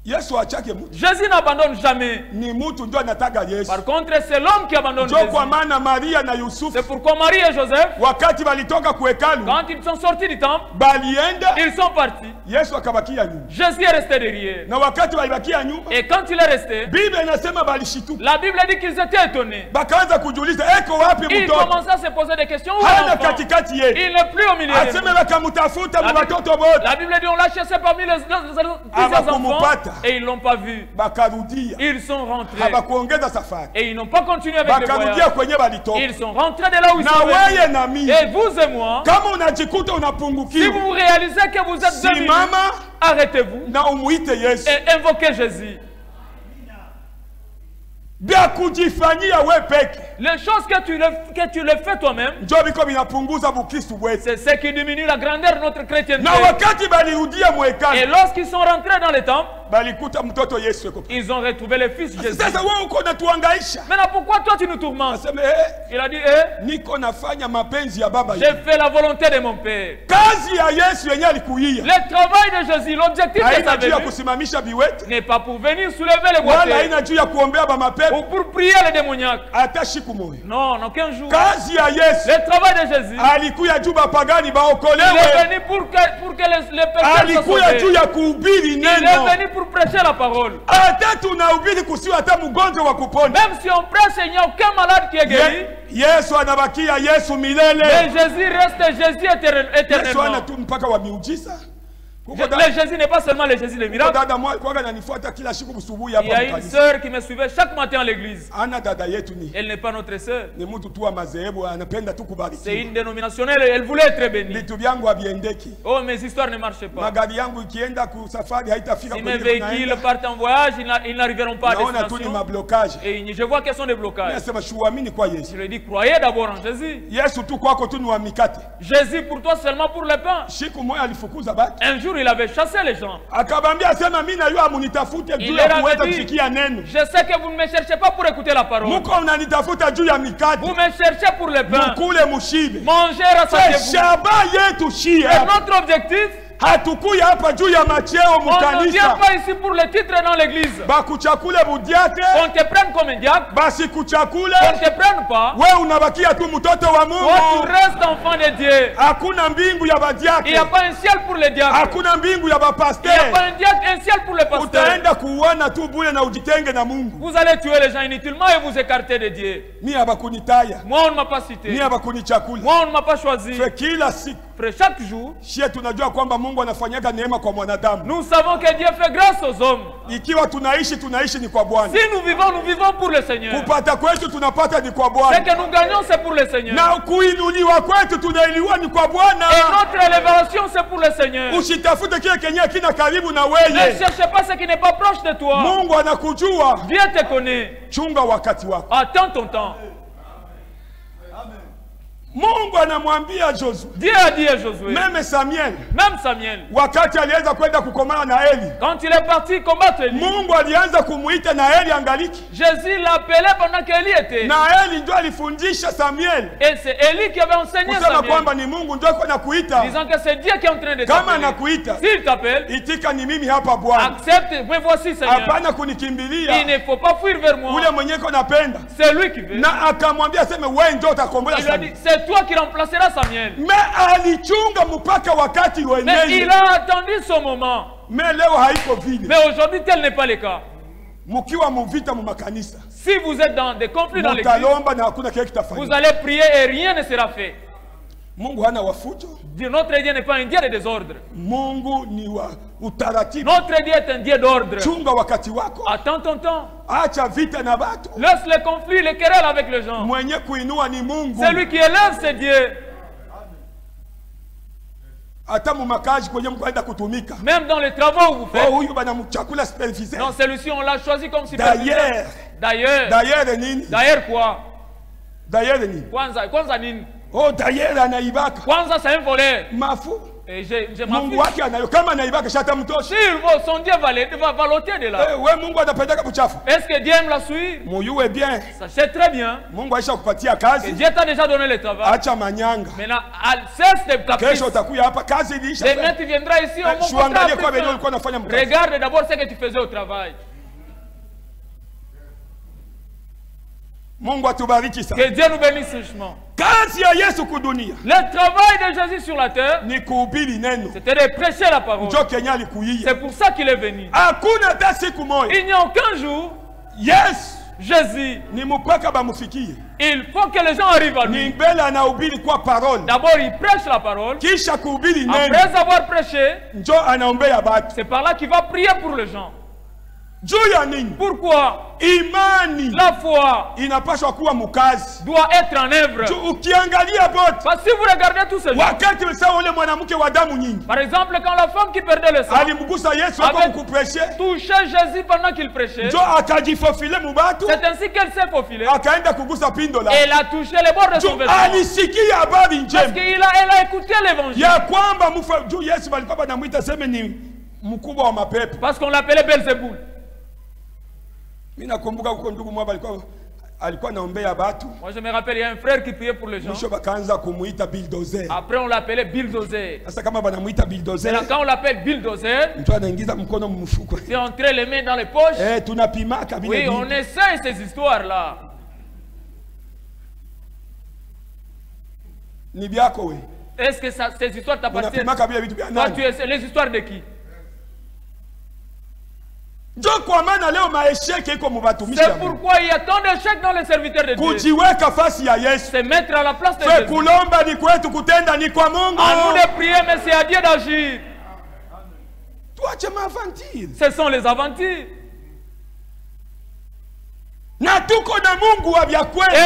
Yesu achake mtu. Jésus n'abandonne jamais. Ni mtu ndio anataka Yesu. Par contre, c'est l'homme qui abandonne Ndio Jésus. kwa maana Maria na Yusufu C'est pourquoi Marie et Joseph, wakati walitoka kuhekalu quand ils sont sortis du temple, balienda, ils sont partis. Yesu akabakia nyuma. Jésus est resté derrière. Na wakati walibakia nyuma, Et quand il est resté, Biblia inasema balishituka. la Bible dit qu'ils étaient étonnés. Bakaanza kujiuliza eko wapi Ils mtoto? commençaient à se poser des questions. Où est Hana l'enfant? katikati yetu. Il n'est plus au milieu de Aseme nous. wakamutafuta La mu watoto wote. La Bible dit on l'a chassé parmi plusieurs Hawakumupata. enfants et ils l'ont pas vu. Bakarudia. Ils sont rentrés Habakuongeza safari. et ils n'ont pas continué avec le Bakarudia voyage. kwenye balitoka. Ils sont rentrés de là où ils Na sont weye venus. na mimi. Et vous et moi, Kama unajikuta si unapungukiwa, vous réalisez que vous êtes diminués, simama arrêtez-vous na umuite Yesu. et invoquez Jésus. Bia kujifanyia we peke. Les choses que tu le fais toi-même, Ndio biko binapunguza bukristo wetu. c'est ce qui diminue la grandeur de notre chrétienté. Na wakati balirudia Et mwekani, lorsqu'ils sont rentrés dans les temples, balikuta mtoto Yesu yuko. ils ont retrouvé le fils Jésus. Sasa wewe uko unatuhangaisha. Maintenant, pourquoi toi tu nous tourmentes? Aseme Il a dit, niko nafanya mapenzi ya baba j'ai fait la volonté de mon Père. Kazi ya Yesu yenyewe alikuia. Le travail de Jésus, l'objectif de sa Haina juu ya venue kusimamisha viwete. n'est pas pour venir soulever les Wala boiteux haina juu ya kuombea ba mapepo. ou pour prier les démoniaques. Hata siku moja. Non, en aucun jour. Kazi ya Yesu Le travail de Jésus, alikuya juu bapagani il baokolewe. est venu pour que les personnes soient Alikuya juu sauvées. ya kuhubiri Il est neno. venu pour prêcher la parole. Hata tunahubiri kusiwa hata mgonjwa wa kupona. Même si on prêche, il n'y a aucun malade qui est guéri. Yesu anabakia Yesu milele. Mais Jésus reste Jésus Yesu éternellement. ana tu mpaka wa miujiza. Le Jésus n'est pas seulement le Jésus des miracles. Dada mwa alikuwa ananifuata kila siku busubuhi Il y a hapa une mkanisa. sœur qui me suivait chaque matin à l'église. Ana dada yetu ni. Elle n'est pas notre sœur. Ni mtu tu wa madhehebu anapenda tu C'est kubarikiwa. une dénominationnelle. Elle voulait être bénie. Vitu vyangu haviendeki. Oh, mes histoires ne marchaient pas. Magari yangu ikienda kusafari haitafika Si mes kwenye véhicules kunaenda. partent en voyage, ils n'arriveront pas à Naona tu ni destination. mablokage. Et je vois quels sont des blocages. Nasema shuamini kwa Yesu. Je lui dis, croyez d'abord en Jésus. Yesu tu kwako tu ni wa mikate. Jésus pour toi seulement pour le pain. Siku moja alifukuza batu. Un jour, il avait chassé les gens. Akabambia asema mimi na yeye amunitafute juu Il ya leur kuweza avait dit, kusikia neno. je sais que vous ne me cherchez pas pour écouter la parole. Muko unanitafuta juu ya mikate. Vous me cherchez pour le pain. Mukule mushibe. Mangez, rassasiez-vous. Shaba yetu shie. Et notre objectif, Hatukuya hapa juu ya macheo on ne vient mkanisa. pas ici pour le titre dans l'église. Bakuchakule budiate. On te prenne comme un diacre. Basi kuchakule. On ne te prenne pas. We unabakia tu mtoto wa Toi, tu Mungu. restes enfant de Dieu. Hakuna mbingu ya Il n'y badiake. a pas un ciel pour les diacres. Hakuna mbingu ya Il n'y a bapasteur. pas un ciel pour les pasteurs. Utaenda kuona tu bure na ujitenge na Mungu. Vous allez tuer les gens inutilement et vous écarter de Dieu. Mimi abakunitaya. Moi, on ne m'a pas cité. Mimi abakunichakula. Moi, on ne m'a pas choisi. Fe kila siku Frère, chaque jour, shie tunajua kwamba Mungu anafanyaga neema kwa mwanadamu. nous savons que Dieu fait grâce aux hommes. Ikiwa tunaishi ni kwa Bwana. Si nous vivons pour le Seigneur. Kupata kwetu tunapata ni kwa Ce Bwana. que nous gagnons, c'est pour le Seigneur. Na kuinuliwa kwetu tunainuliwa ni kwa Bwana. Et notre élévation, c'est pour le Seigneur. Usitafute kile kenye kina karibu na Ne wewe. cherchez pas ce qui n'est pas proche de toi. Mungu anakujua. Dieu te connaît. Chunga wakati wako. Attends ton temps. Mungu anamwambia Joshua. Dieu a dit à Josué, Meme Samuel même Samuel, wakati alianza kwenda kukomana na Eli. quand il est parti combattre Élie, Mungu alianza kumuita na Eli angaliki. Jésus l'appelait pendant qu'Élie était. Na Eli ndio alifundisha Samuel. Et c'est Élie qui avait enseigné Kusema Samuel, kwamba ni Mungu ndio kwa nakuita. disant que c'est Dieu qui est en train de Kama t'appeler. nakuita, S'il t'appelle, itika ni mimi hapa Bwana. accepte, me voici Seigneur. Hapana Il kunikimbilia. ne faut pas fuir vers moi. Ule mwenye ko napenda. C'est lui qui veut. Na akamwambia aseme wewe ndio utakombola Il lui a dit, Samuel. c'est toi qui remplaceras Samuel. Me alichunga mpaka wakati Mais il wenyewe. a attendu son moment. Me leo haiko vile. Mais aujourd'hui, tel n'est pas le cas. Mkiwa muvita mu makanisa. Si vous êtes dans des conflits dans l'église, Mutalomba na hakuna kile vous kitafanyika. allez prier et rien ne sera fait. Mungu hana wafujo. Notre Dieu n'est pas un Dieu de désordre. Mungu ni wa utaratibu. Notre Dieu est un Dieu d'ordre. Chunga wakati wako. Attends ton temps. Acha vita na watu. Laisse les conflits, les querelles avec les gens. Mwenye kuinua ni Mungu. C'est lui qui élève, c'est Dieu. Hata mu makazi kwenye mkaenda kutumika. Même dans les travaux où vous Oh faites. huyu bana mchakula superviseur. Non, celui-ci, on l'a choisi comme superviseur. D'ailleurs. D'ailleurs. D'ailleurs nini? D'ailleurs quoi? D'ailleurs nini? Kwanza nini? Oh d'ailleurs anaibaka. Kwanza c'est un voleur. Mafu. Et j'ai ma Mungu fille. wake anayo kama anaibaka shata mtosha. Si son Dieu va valoter de là. We Mungu anapendaka buchafu. Est-ce que Dieu aime la suivre? Muyue bien. Sachez très bien Mungu aisha kupatia que kazi. Dieu t'a déjà donné le travail. Acha manyanga. Maintenant, cesse de caprice. Kesho utakuya hapa kazi ilisha. Demain, tu viendras ici au mon Shuangalie kwa venye ulikuwa unafanya mkazi. Regarde d'abord ce que tu faisais au travail. Mungu atubariki sana. Que Dieu nous bénisse richement. Kazi ya Yesu kudunia Le travail de Jésus sur la terre, ni kuhubiri neno. c'était de prêcher la parole. Njo Kenya alikuia. C'est pour ça qu'il est venu. Hakuna hata siku moja. Il n'y a aucun jour, Yes, Jésus, ni mpaka bamufikie. il faut que les gens arrivent à Ni lui. mbele anahubiri kwa parole. D'abord, il prêche la parole. Kisha kuhubiri neno. Après avoir prêché, Njo anaombea batu. c'est par là qu'il va prier pour les gens. Juu ya nini? Pourquoi? Imani La foi inapaswa kuwa mukazi. doit être en œuvre. Ukiangalia bote. Parce que si vous regardez tous ces gens, Wakati sawa ule mwanamke wa damu nyingi. par exemple, quand la femme qui perdait le sang Alimgusa Yesu hapo Avec- kukupreshe. touchait Jésus pendant qu'il prêchait, Njo akajifofile mubatu. c'est ainsi qu'elle s'est faufilée. Akaenda kugusa pindo la. Elle a touché les bords de son Juu vêtement. alisikia habari Parce njema qu'elle a écouté l'évangile. ya kwamba juu Yesu walikuwa banamwita seme ni mkubwa wa mapepo. Parce qu'on l'appelait Belzéboul. Mimi nakumbuka huko ndugu mmoja alikuwa naombea watu. Moi je me rappelle, il y a un frère qui priait pour les gens. Mwisho bakaanza kumuita bulldozer. Après on l'appelait bulldozer. Sasa kama banamuita bulldozer. Là quand on l'appelle bulldozer, mtu anaingiza mkono mfuko. c'est entrer les mains dans les poches. Tunapimaka vile. Oui, on essaie ces histoires là. Ni byako we. Est-ce que ça, ces histoires t'appartiennent? Toi, tu essaies les histoires de qui? C'est pourquoi il y a tant d'échecs dans les serviteurs de Dieu. Se mettre à la place de Dieu. À nous de prier, mais c'est à Dieu d'agir. Ce sont les aventures. Et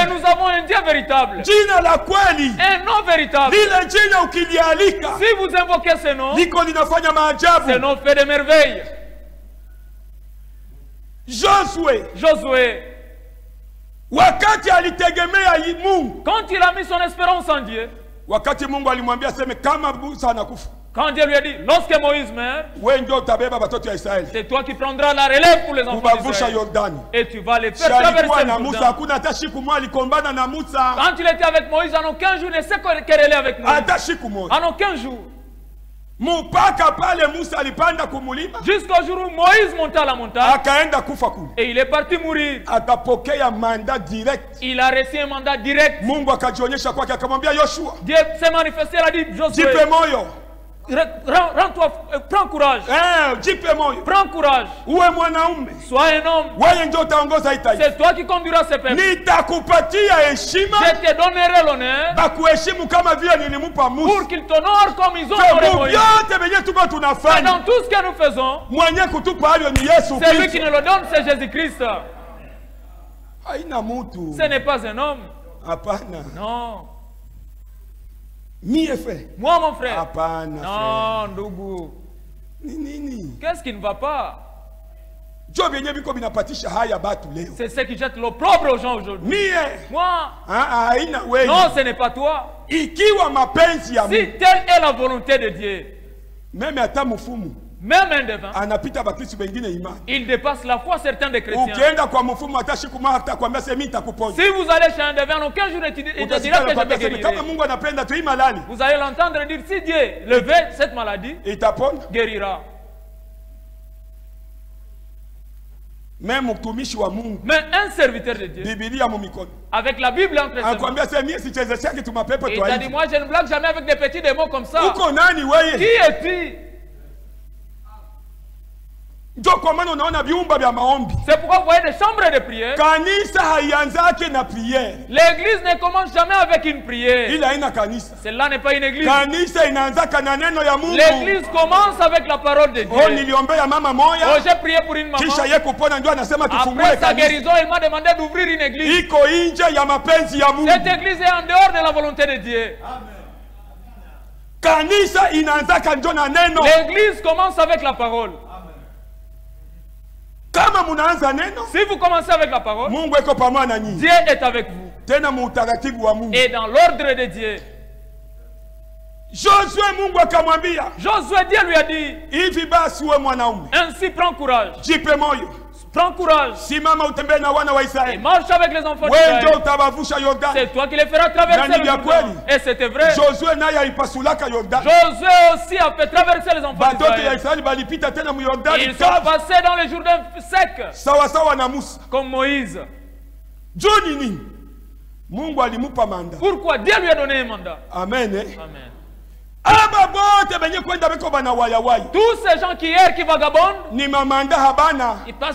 nous avons un Dieu véritable. Un nom véritable. Si vous invoquez ce nom, ce nom fait des merveilles. Josué, quand il a mis son espérance en Dieu, quand Dieu lui a dit, lorsque Moïse meurt, c'est toi qui prendras la relève pour les enfants d'Israël. Et tu vas les faire traverser le Jourdain. Quand il était avec Moïse, en aucun jour, il ne s'est querellé avec Moïse. En aucun jour. Jusqu'au jour où Moïse monta à la montagne et il est parti mourir. Il a reçu un mandat direct. Dieu s'est manifesté, il a dit, Josué, rends-toi, prends courage. Prends courage. Sois un homme. C'est toi qui conduiras ce peuple. Je te donnerai l'honneur pour qu'ils t'honorent comme ils ont honoré Moïse. Et dans tout ce que nous faisons, c'est lui qui nous le donne, c'est Jésus-Christ. Ce n'est pas un homme. Non. Moi, mon frère. Non, Ndougou. Qu'est-ce qui ne va pas? C'est ce qui jette l'opprobre aux gens aujourd'hui. Moi. Non, ce n'est pas toi. Si telle est la volonté de Dieu, même un devin, il dépasse la foi certains des chrétiens. Si vous allez chez un devin, aucun jour il te dira que je te guérirai. Vous allez l'entendre dire, si Dieu levait cette maladie, guérira. Mais un serviteur de Dieu, avec la Bible entre ses mains, il t'a dit, moi je ne blague jamais avec des petits démons comme ça. Qui es-tu? C'est pourquoi vous voyez des chambres de prière. L'église ne commence jamais avec une prière. Cela n'est pas une église. L'église commence avec la parole de Dieu. Oh, j'ai prié pour une maman. Après sa guérison, il m'a demandé d'ouvrir une église. Cette église est en dehors de la volonté de Dieu. L'église commence avec la parole. Si vous commencez avec la parole, Dieu est avec vous. Et dans l'ordre de Dieu, Josué, Dieu lui a dit, ainsi prends courage. Prends courage. Et marche avec les enfants d'Israël. C'est toi qui les feras traverser le Jourdain. Et c'était vrai. Josué aussi a fait traverser les enfants d'Israël. Ils sont passés dans le Jourdain sec. Comme Moïse. Pourquoi Dieu lui a donné un mandat? Amen. Amen. Tous ces gens qui errent, qui vagabondent,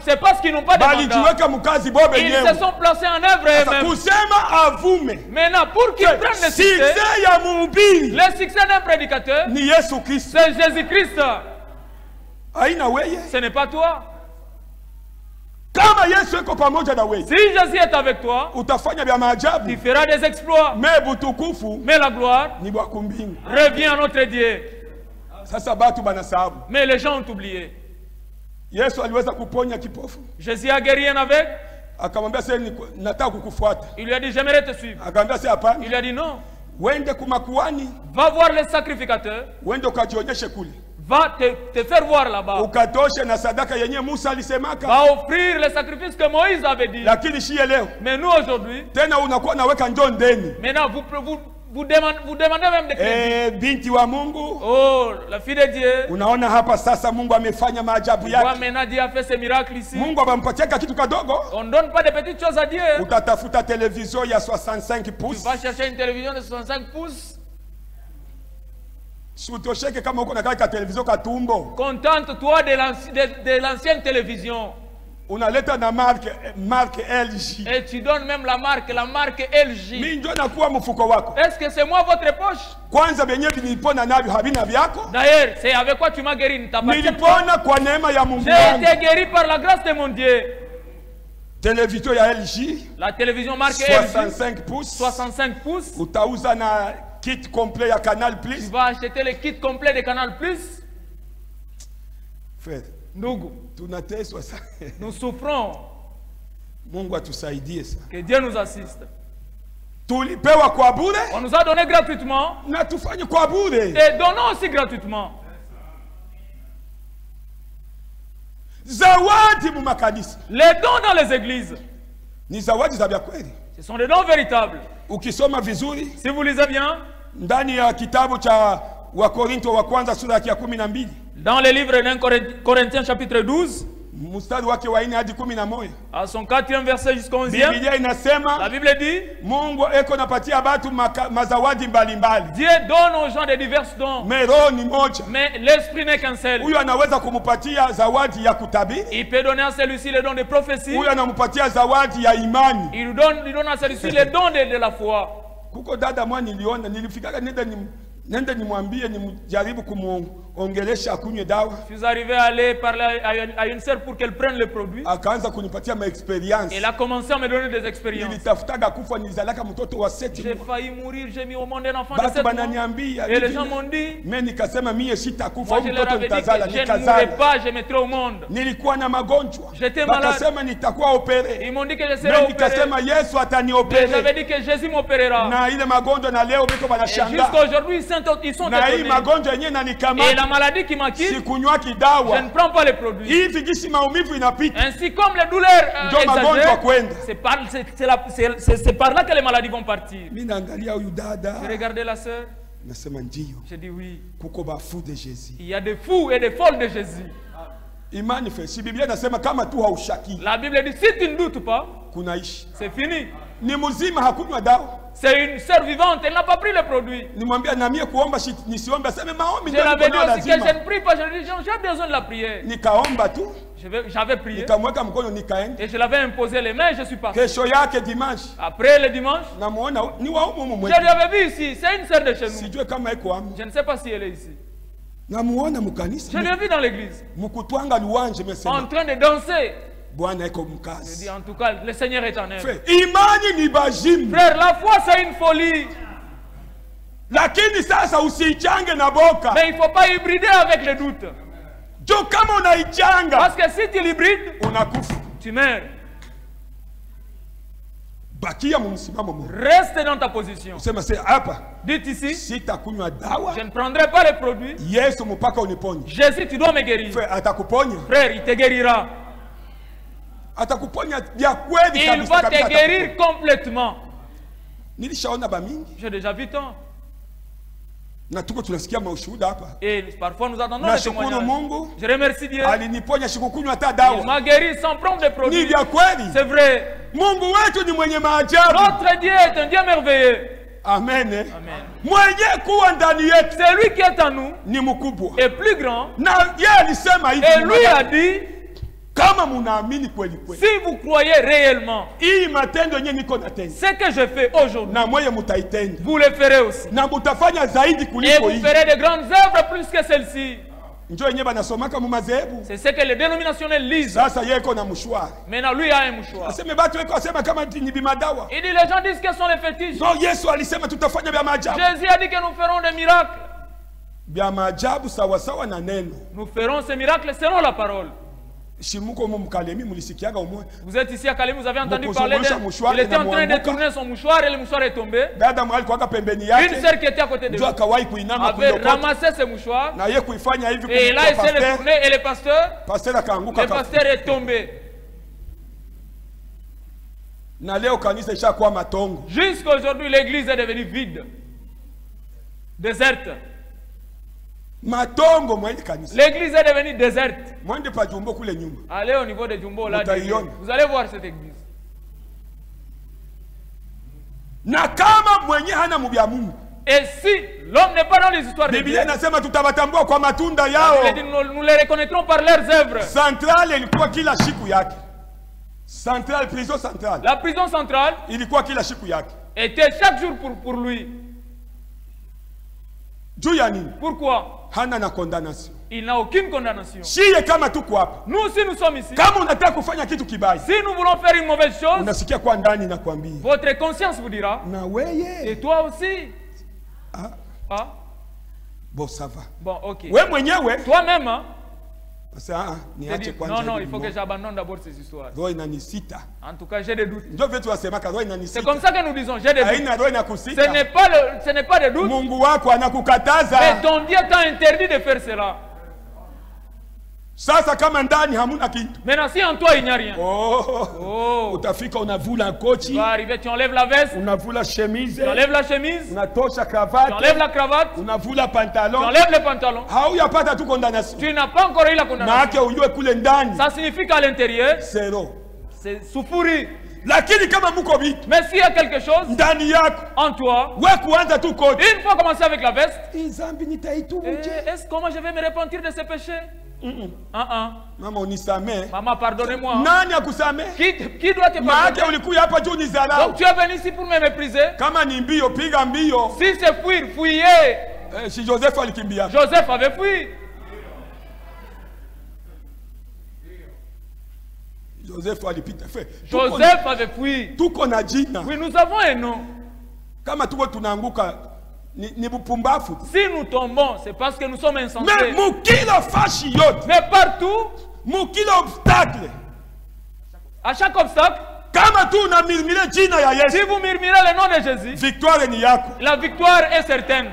c'est parce qu'ils n'ont pas de mandat. Ils se sont placés en œuvre eux-mêmes. Maintenant, pour qu'ils prennent le succès, le succès d'un prédicateur, c'est Jésus-Christ. Ce n'est pas toi. Si Jésus est avec toi, tu feras des exploits. Mais la gloire revient à notre Dieu. Mais les gens ont oublié. Jésus a guéri un aveugle. Il lui a dit, j'aimerais te suivre. Il lui a dit non. Va voir les sacrificateurs. va te faire voir là-bas. Ukatoshe na sadaka yenye Musa alisemaka. Va offrir les sacrifices que Moïse avait dit. Lakini shie leo. Mais nous aujourd'hui. Tena unakuwa naweka njoo ndeni. Maintenant vous demandez même de crédit. Binti wa Mungu. Oh, la fille de Dieu. Unaona hapa sasa Mungu amefanya maajabu yake. Toi maintenant Dieu a fait ce miracle ici. Mungu abampatia kitu kadogo. On donne pas de petites choses à Dieu. Utatafuta télévision ya 65 pouces. Tu vas chercher une télévision de 65 pouces. Sutosheke kama uko na kaka télévision katumbo. Contente-toi de l'ancienne télévision. Unaleta na marque LG. Et tu donnes même la marque LG. Mimi ndio nakuwa mfuko wako. Est-ce que c'est moi votre poche? Kwanza benye nilipona navyo habina vyako. D'ailleurs, c'est avec quoi tu m'as guéri? Nilipona kwa neema ya Mungu. J'ai été guéri par la grâce de mon Dieu. Télévision ya LG. La télévision marque 65 pouces. 65 pouces. Utauza na kit complet ya Canal Plus. Tu vas acheter le kit complet de Canal Plus. Frère, nous souffrons. Mungu atusaidie sana. Que Dieu nous assiste. Tulipewa kwa bure. On nous a donné gratuitement. Na tufanye kwa bure. Et donnons aussi gratuitement. Zawadi mu makanisa. Les dons dans les églises. Ni zawadi za kweli. Ce sont des dons véritables. Ukisoma vizuri. Si vous lisez bien. Ndani ya kitabu cha Wakorinto wa kwanza sura ya 12. Dans le livre d'un Corinthiens chapitre 12. Mstari wake wa 4 hadi 11. À son 4e verset jusqu'au 11e. Biblia inasema. La Bible dit. Mungu eko napatia watu mazawadi mbalimbali. Dieu donne aux gens de divers dons. Mais roho ni moja. Mais l'esprit n'est qu'un seul. Huyo anaweza kumupatia zawadi ya kutabiri. Il peut donner à celui-ci le don de prophétie. Huyo anampatia zawadi ya imani. Il donne à celui-ci le don de la foi. Kuko dada mwa niliona nilifika nenda nimwambie nimjaribu kumuongelesha akunywe dawa. Je suis arrivé à aller parler à une sœur pour qu'elle prenne le produit. Akaanza kunipatia ma experience. Elle a commencé à me donner des expériences. Nilitafutaga kufa nilizalaka mtoto wa 7 mois. J'ai failli mourir, j'ai mis au monde un enfant de 7 mois. Et les gens m'ont dit. Mimi nikasema mie sitakufa mtoto nitazala nikazala. Je ne mourrai pas, je mettrai au monde. Nilikuwa na magonjwa. J'étais malade. Wakasema nitakuwa opéré. Ils m'ont dit que je serais opéré. Nikasema Yesu ataniopere. J'avais dit que Jésus m'opérera. Na ile magonjwa na leo biko banashanga. Jusqu'à aujourd'hui ils sont étonnés. Et la maladie qui m'a quitté, je ne prends pas les produits. Ainsi comme les douleurs exagèrent, c'est par là que les maladies vont partir. J'ai regardé la sœur. J'ai dit oui. Il y a des fous et des folles de Jésus. La Bible dit si tu ne doutes pas, c'est fini. C'est une sœur vivante, elle n'a pas pris le produit. Je l'avais dit aussi que je ne prie pas, j'ai besoin de la prière. J'avais prié. Et je l'avais imposé les mains et je suis parti. Après le dimanche, je l'avais vu ici, c'est une sœur de chez nous. Je ne sais pas si elle est ici. Je l'ai vu dans l'église. En train de danser. Je dis en tout cas, le Seigneur est en œuvre. Frère, la foi c'est une folie. Mais il ne faut pas hybrider avec le doute. Parce que si tu l'hybrides, tu meurs. Reste dans ta position. Dites ici, je ne prendrai pas les produits. Jésus, tu dois me guérir. Frère, il te guérira. Il va te guérir complètement. J'ai déjà vu tant. Et parfois nous entendons des témoignages. Je remercie Dieu. Il m'a guéri sans prendre de produits. C'est vrai. Notre Dieu est un Dieu merveilleux. Amen. Amen. C'est lui qui est en nous est plus grand. Et lui a dit, si vous croyez réellement ce que je fais aujourd'hui, vous le ferez aussi. Et vous ferez de grandes œuvres plus que celles-ci. C'est ce que les dénominationnels lisent. Maintenant, lui a un mouchoir. Il dit, les gens disent que sont les fétiches. Jésus a dit que nous ferons des miracles. Nous ferons ces miracles selon la parole. Vous êtes ici à Kalemi, vous avez entendu parler d'elle. Il était en train de tourner son mouchoir et le mouchoir est tombé. Une sœur qui était à côté de lui avait ramassé ce mouchoir et là il s'est retourné et le pasteur est tombé. Jusqu'à aujourd'hui, l'église est devenue vide, déserte. L'église est devenue déserte. Allez au niveau de Jumbo là, vous allez voir cette église. Et si l'homme n'est pas dans les histoires de Dieu, nous les reconnaîtrons par leurs œuvres. La prison centrale était chaque jour pour lui. Pourquoi? Il n'a aucune condamnation. Nous aussi nous sommes ici. Si nous voulons faire une mauvaise chose, votre conscience vous dira. Et toi aussi. Bon, ça va. Bon, ok. Toi-même, hein? Non, il faut que j'abandonne d'abord ces histoires. En tout cas, j'ai des doutes. C'est comme ça que nous disons, j'ai des doutes. Ce n'est pas des doutes. Mais ton Dieu t'a interdit de faire cela. Maintenant, si en toi il n'y a rien, tu vas arriver, tu enlèves la veste, tu enlèves la chemise, tu enlèves la cravate, tu enlèves le pantalon. Tu n'as pas encore eu la condamnation. Ça signifie qu'à l'intérieur, c'est souffrir. Mais s'il y a quelque chose en toi, une fois commencé avec la veste, est-ce comment je vais me repentir de ces péchés? Maman, pardonnez-moi. Qui doit te pardonner? Donc tu es venu ici pour me mépriser? Si c'est fuir, fuyez. Joseph avait fui. Joseph avait fui. Oui, nous avons un nom. Si nous tombons, c'est parce que nous sommes insensés. Mais partout, à chaque obstacle, si vous murmurez le nom de Jésus, la victoire est certaine.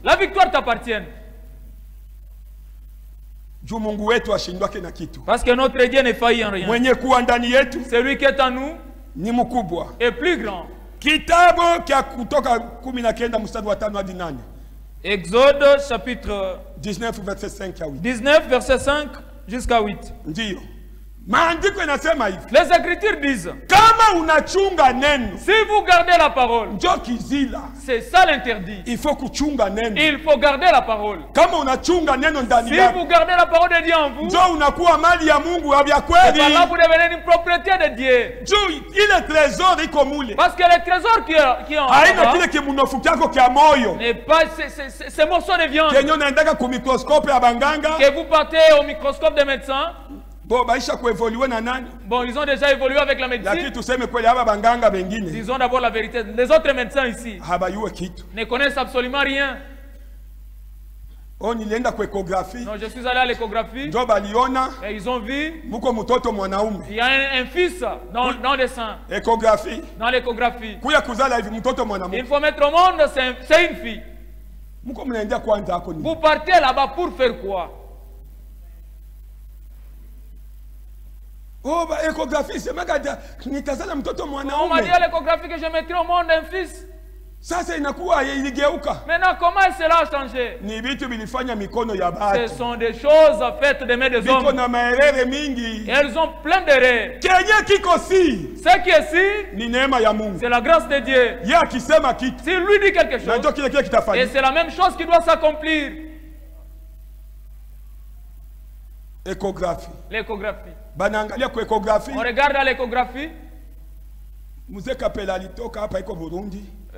La victoire t'appartient. Parce que notre Dieu n'est failli en rien. Celui qui est en nous est plus grand. Exode chapitre 19 verset 5 jusqu'à 8. Les Écritures disent, si vous gardez la parole, c'est ça l'interdit. Il faut garder la parole. Si vous gardez la parole de Dieu en vous, par là vous devenez une propriété de Dieu. Parce que le trésor qui est en vous n'est pas ces morceaux de viande que vous partez au microscope des médecins. Bon, ils ont déjà évolué avec la médecine. Disons d'abord la vérité. Les autres médecins ici ne connaissent absolument rien. Non, je suis allé à l'échographie et ils ont vu il y a un fils dans le sein. Dans l'échographie. Il faut mettre au monde, c'est une fille. Vous partez là-bas pour faire quoi? On m'a dit à l'échographie que je mettrai au monde un fils. Maintenant, comment cela a changé? Ce sont des choses faites des mains des hommes. Et elles ont plein d'erreurs. Ce qui est ici, c'est la grâce de Dieu. S'il lui dit quelque chose, et c'est la même chose qui doit s'accomplir. L'échographie. On regarde à l'échographie.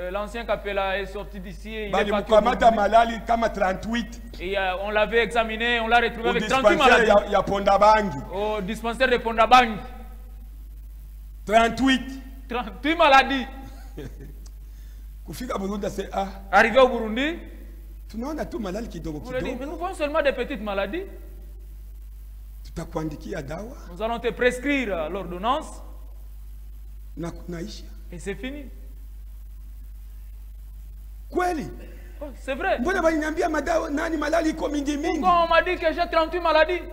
L'ancien Capella est sorti d'ici. Et on l'avait examiné, on l'a retrouvé avec 38 maladies. Au dispensaire de Pondabang. 38 maladies. Arrivé au Burundi, tunaona tu malali kidogo On le dit, mais kidogo. nous voyons seulement des petites maladies. Tutakuandikia dawa Nous allons te prescrire l'ordonnance na kunaisha. et c'est fini. Kweli? Oh, c'est vrai. Mbona baliniambia madawa nani malali iko mingi mingi? Pourquoi on m'a dit que j'ai 38 maladies?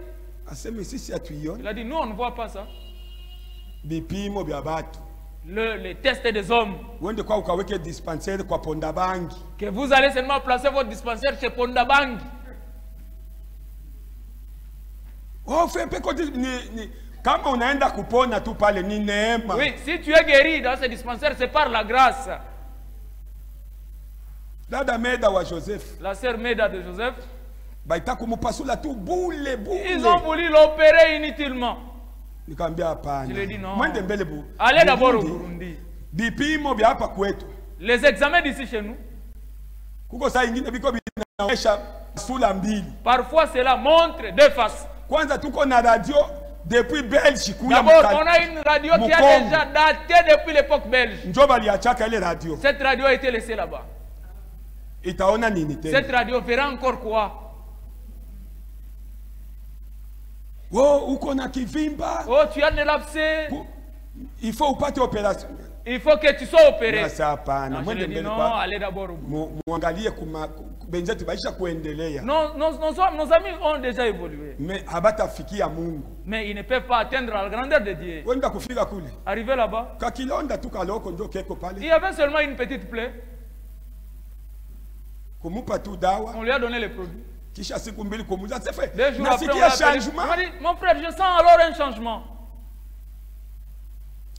Aseme sisi hatuiona. Il a dit, nous on ne voit pas ça. Bipimo bya batu. Les tests des hommes. Wende kwa ukaweke dispensaire kwa Ponda Bangi. Que vous allez seulement placer votre dispensaire chez Ponda Bangi. Oh, fais peko ni kama unaenda kupona tu pale ni neema. Oui, si tu es guéri dans ce dispensaire, c'est par la grâce. Dada Meda wa Joseph. La sœur Meda de Joseph. Baita kumupasula tu boule. Ils ont voulu l'opérer inutilement. Nikamwambia hapana. Je lui ai dit non. Mwende mbele bu. Allez d'abord au Burundi. Bipimo bya hapa kwetu. Les examens d'ici chez nous. Kuko saa ingine biko binaonyesha sura mbili. Parfois cela montre deux faces. Kwanza tuko na radio depuis Belgique. D'abord, on a une radio qui a déjà daté depuis l'époque belge. Njo baliachaka ile radio. Cette radio a été laissée là-bas. Itaona nini tena? Cette radio verra encore quoi? Oh, uko na kivimba. Oh, tu as de l'abcès. Il faut upate opération. Il faut que tu sois opéré. Non, je lui ai dit non, allez d'abord au bout. Muangalie benzetu baisha kuendelea. Non, nos amis ont déjà évolué. Mais habatafikia Mungu. Mais ils ne peuvent pas atteindre la grandeur de Dieu. Wenda kufika kule. Arrivé là-bas, Kakilonda tu kaloko ndio keko pale. il y avait seulement une petite plaie. Kumupa tu dawa. On lui a donné les produits. Kisha siku mbili kumuza sefe. 2 jours après, on Nasikia l'a appelé. changement. Il m'a dit, mon frère, je sens alors un changement.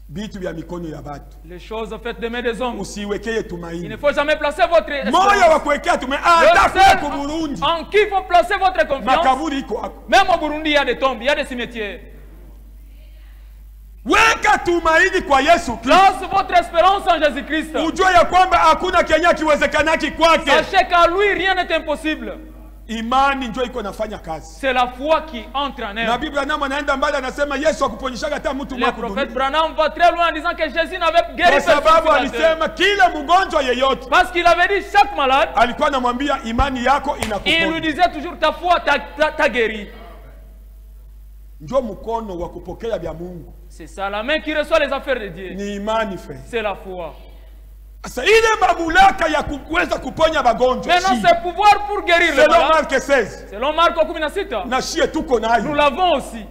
Bitu vya mikono ya batu. Les choses faites de main des hommes. Usiwekeye Il tumaini. ne faut jamais placer votre Moyo wa kuwekea tumaini. Hata kwa Burundi. En qui il faut placer votre confiance. Makaburi iko hapo. Même au Burundi, il y a des tombes, il y a des cimetières. Weka tumaini kwa Yesu Kristo. Place votre espérance en Jésus-Christ. Ujue ya kwamba hakuna Kenya kiwezekanaki kwake. Sachez qu'à lui, rien n'est impossible. Imani ndio iko nafanya kazi. C'est la foi qui entre en Na œuvre. Biblia nayo anaenda mbali anasema Yesu akuponyeshaga hata mtu Le mmoja prophète kudunia. Branham va très loin en disant que Jésus n'avait guéri Kwa sababu personne sur la terre. alisema kila mgonjwa yeyote Parce qu'il avait dit chaque malade, alikuwa anamwambia imani yako il lui inakuponya. disait toujours ta foi t'a guéri. Ndio mkono wa kupokea vya Mungu. C'est ça, la main qui reçoit les affaires de Dieu. Ni imani fe. C'est la foi. Sasa ile mamlaka ya kuweza kuponya magonjwa. Maintenant, c'est pouvoir pour guérir le Selon malade. Mark 16. Selon Marc 16. Na shie tuko nayo. Nous l'avons aussi.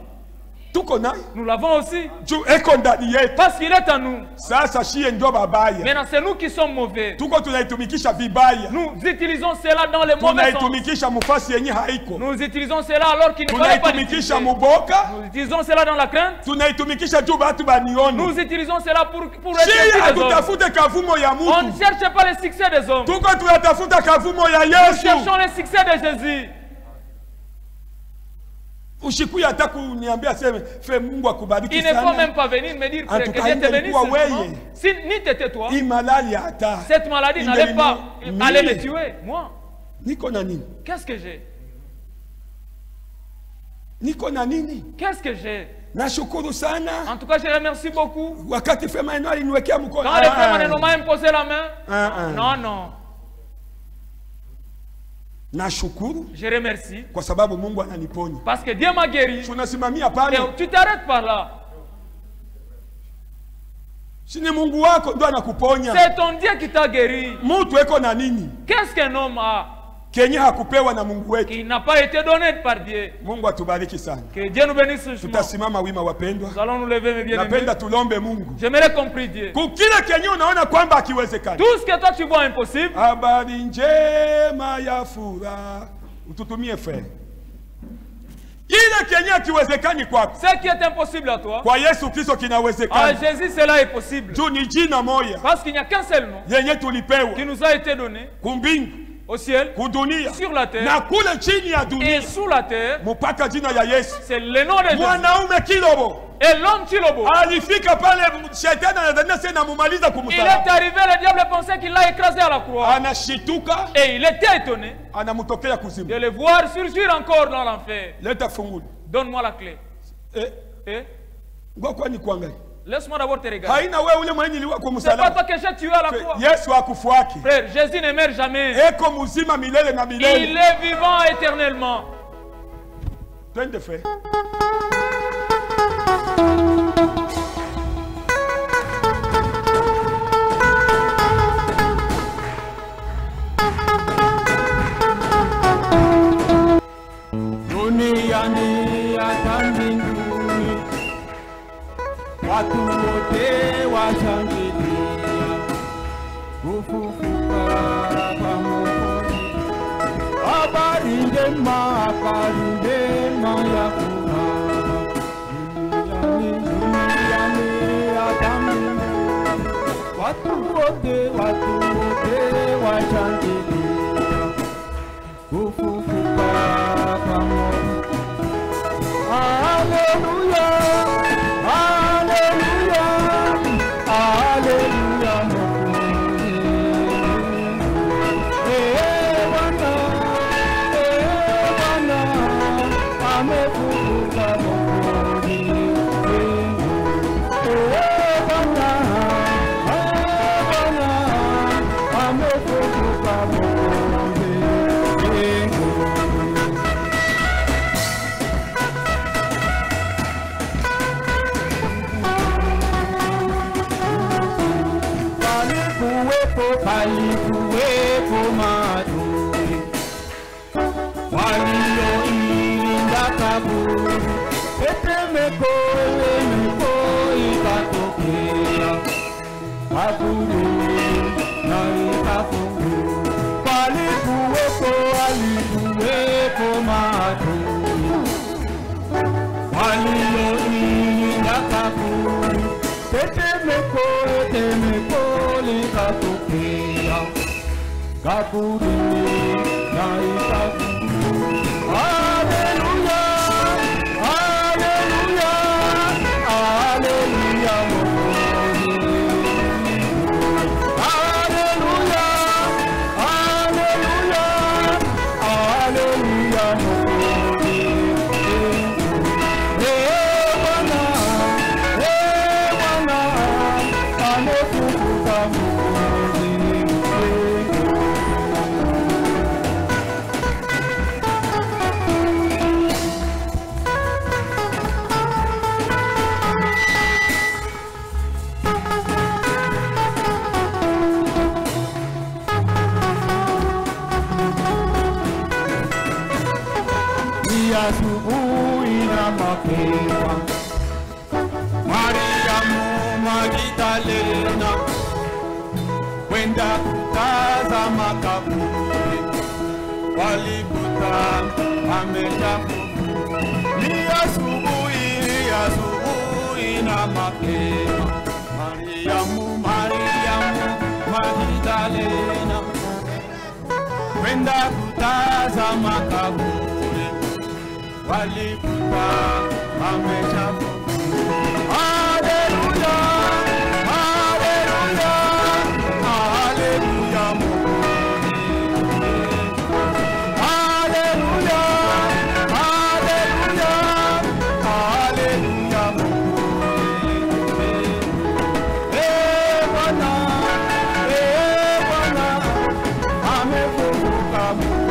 Tuko nayo. Nous l'avons aussi. Juu eko ndani yetu. Parce qu'il est en nous. Sasa shie ndio babaya. Maintenant, c'est nous qui sommes mauvais. Tuko tunaitumikisha vibaya. Nous utilisons cela dans les mauvais sens. Tunaitumikisha mufasi yenye haiko. Nous utilisons cela alors qu'il ne fallait pas l'utiliser. Tunaitumikisha muboka. Nous utilisons cela dans la crainte. Tunaitumikisha juu batu banione. Nous utilisons cela pour Shie les hommes. hatutafute kavumo ya On ne mtu. cherche pas le succès des hommes. Tuko tunatafuta kavumo ya Nous Yesu. cherchons le succès de Jésus. Ushikuya hata kuniambia sema fe Mungu akubariki Il ne faut sana. même pas venir me dire En que tout Dieu cas, te bénisse. ilikuwa seulement. wewe. Si ni t'étais toi, Hii malali hata. cette maladie n'allait pas Mie. aller me tuer. Moi, Niko na nini? qu'est-ce que j'ai? Niko na nini? Qu'est-ce que j'ai? Nashukuru sana. En tout cas, je remercie beaucoup. Wakati Fema Eno aliniwekea mkono. Quand le frère Maneno m'a imposé la main, non, non. Nashukuru Je remercie kwa sababu Mungu ananiponya. parce que Dieu m'a guéri. Tunasimamia pale. Et tu t'arrêtes par là. Si ni Mungu wako ndo anakuponya. C'est ton Dieu qui t'a guéri. Mtu eko na nini? Qu'est-ce qu'un homme a Kenye hakupewa na Mungu wetu. qui n'a pas été donné par Dieu? Mungu atubariki sana. Que Dieu nous bénisse ce jour. Tutasimama wima wapendwa. Nous allons nous lever, mes bien-aimés. Napenda tulombe Mungu. J'aimerais qu'on prie Dieu. Kukile kenye unaona kwamba akiwezekana. Tout ce que toi tu vois impossible, Habari njema ya furaha. Ututumie fe. Ile kenye akiwezekani kwako. ce qui est impossible à toi, Kwa Yesu Kristo à kinawezekana. Jésus cela est possible. Tu ni jina moya. Parce qu'il n'y a qu'un seul nom Yenye tulipewa. qui nous a été donné Kumbingu. au ciel, Kudunia. sur la terre Na kule chini ya et dunia. sous la terre. Mpaka jina ya Yesu. C'est le nom de Jésus. Mwanaume kilobo. Et l'homme Chilobo, Alifika pale shetani anadhania sasa namumaliza il est kumsalaba. arrivé, le diable pensait qu'il l'a écrasé à la croix. Anashituka, Et il était étonné anamtokea de kuzimu. le voir surgir encore dans l'enfer. Leta fungulo. Donne-moi la clé. Eh, Et ngoja kwani kuangalia. Laisse-moi d'abord te regarder. C'est pas toi que j'ai tué à la croix. Frère, Jésus ne meurt jamais. Il est vivant éternellement. Watu wote washangilia kufufuka kwa Mwokozi. Habari njema ya furaha duniani hata mbinguni. Watu wote washangilia kufufuka kwa Mwokozi. Haleluya. Palikuwepo maadui walioilinda kaburi, tetemeko ikatokea, kaburi na ikafunguka. Palikuwepo maadui walioilinda kaburi, tetemeko likatokea, kaburi na ikafunguka. Haleluya, haleluya, haleluya Mwokozi. Haleluya, haleluya, haleluya Mwokozi. Bwana, amefufuka Mwokozi. Asubuhi na mapema, Mariamu Magdalena kwenda kutazama kaburi, walikuta ameshafufuka. Ni asubuhi na mapema, Mariamu Magdalena kwenda kutazama kaburi, walikuta ameshafufuka. Haleluya, haleluya, haleluya Mwokozi. Haleluya, haleluya, haleluya Mwokozi. Bwana, amefufuka Mwokozi.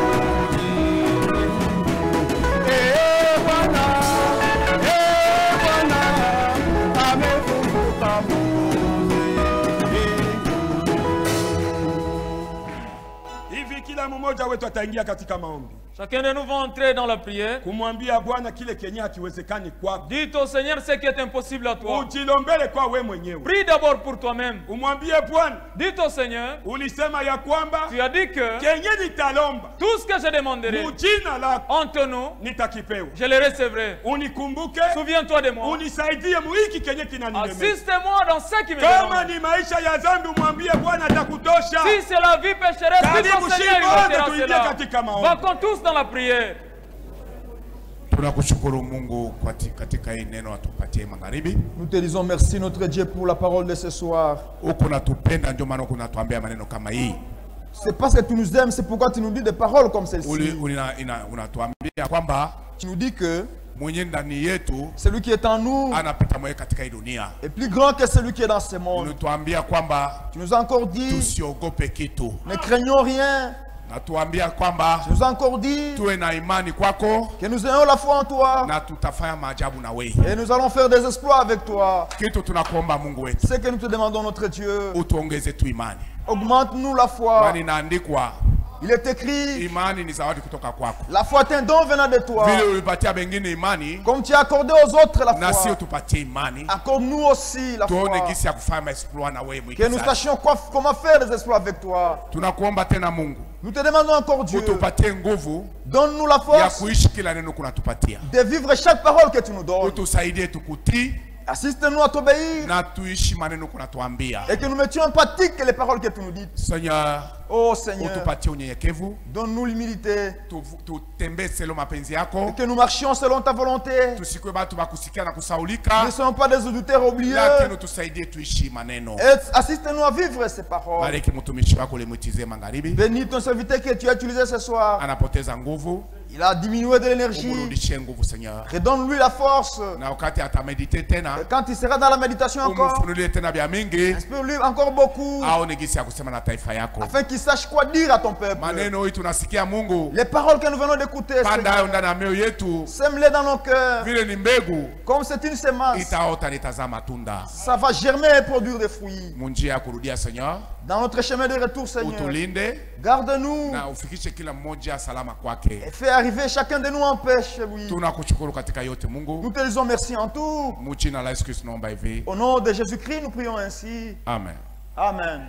Chacun de nous va entrer dans la prière. Dites au Seigneur ce qui est impossible à toi. Prie d'abord pour toi-même. Dites au Seigneur, tu as dit que tout ce que je demanderai en ton nom, je le recevrai. Souviens-toi de moi. Assiste-moi dans ce qui me demande. Si c'est la vie pécheresse, dis au Seigneur, il va cela. Va tous dans la prière. Nous te disons merci notre Dieu pour la parole de ce soir. C'est parce que tu nous aimes, c'est pourquoi tu nous dis des paroles comme celle-ci. Tu nous dis que Celui qui est en nous est plus grand que celui qui est dans ce monde. Tu nous as encore dit, ne craignons rien. Tu nous as encore dit que nous ayons la foi en toi et nous allons faire des exploits avec toi. Ce que nous te demandons, notre Dieu, augmente-nous la foi. Il est écrit, la foi est un don venant de toi. Comme tu as accordé aux autres la foi, accorde-nous aussi la foi. Que nous sachions comment faire des exploits avec toi. Nous te demandons encore, Dieu, donne-nous la force de vivre chaque parole que tu nous donnes. Assiste-nous à t'obéir et que nous mettions en pratique les paroles que tu nous dis. Oh Seigneur, donne-nous l'humilité et que nous marchions selon ta volonté. Ne soyons pas des auditeurs oubliés. Assiste-nous à vivre ces paroles. Bénis ton serviteur que tu as utilisé ce soir. Il a diminué de l'énergie. Redonne-lui la force. Et quand il sera dans la méditation encore, inspire-lui encore beaucoup. Afin qu'il sache quoi dire à ton peuple. Les paroles que nous venons d'écouter, sème-les dans nos cœurs. Comme c'est une semence, ça va germer et produire des fruits. Dans notre chemin de retour, Seigneur, garde-nous et fais arriver chacun de nous en paix chez lui. Nous te disons merci en tout. Au nom de Jésus-Christ, nous prions ainsi. Amen. Amen.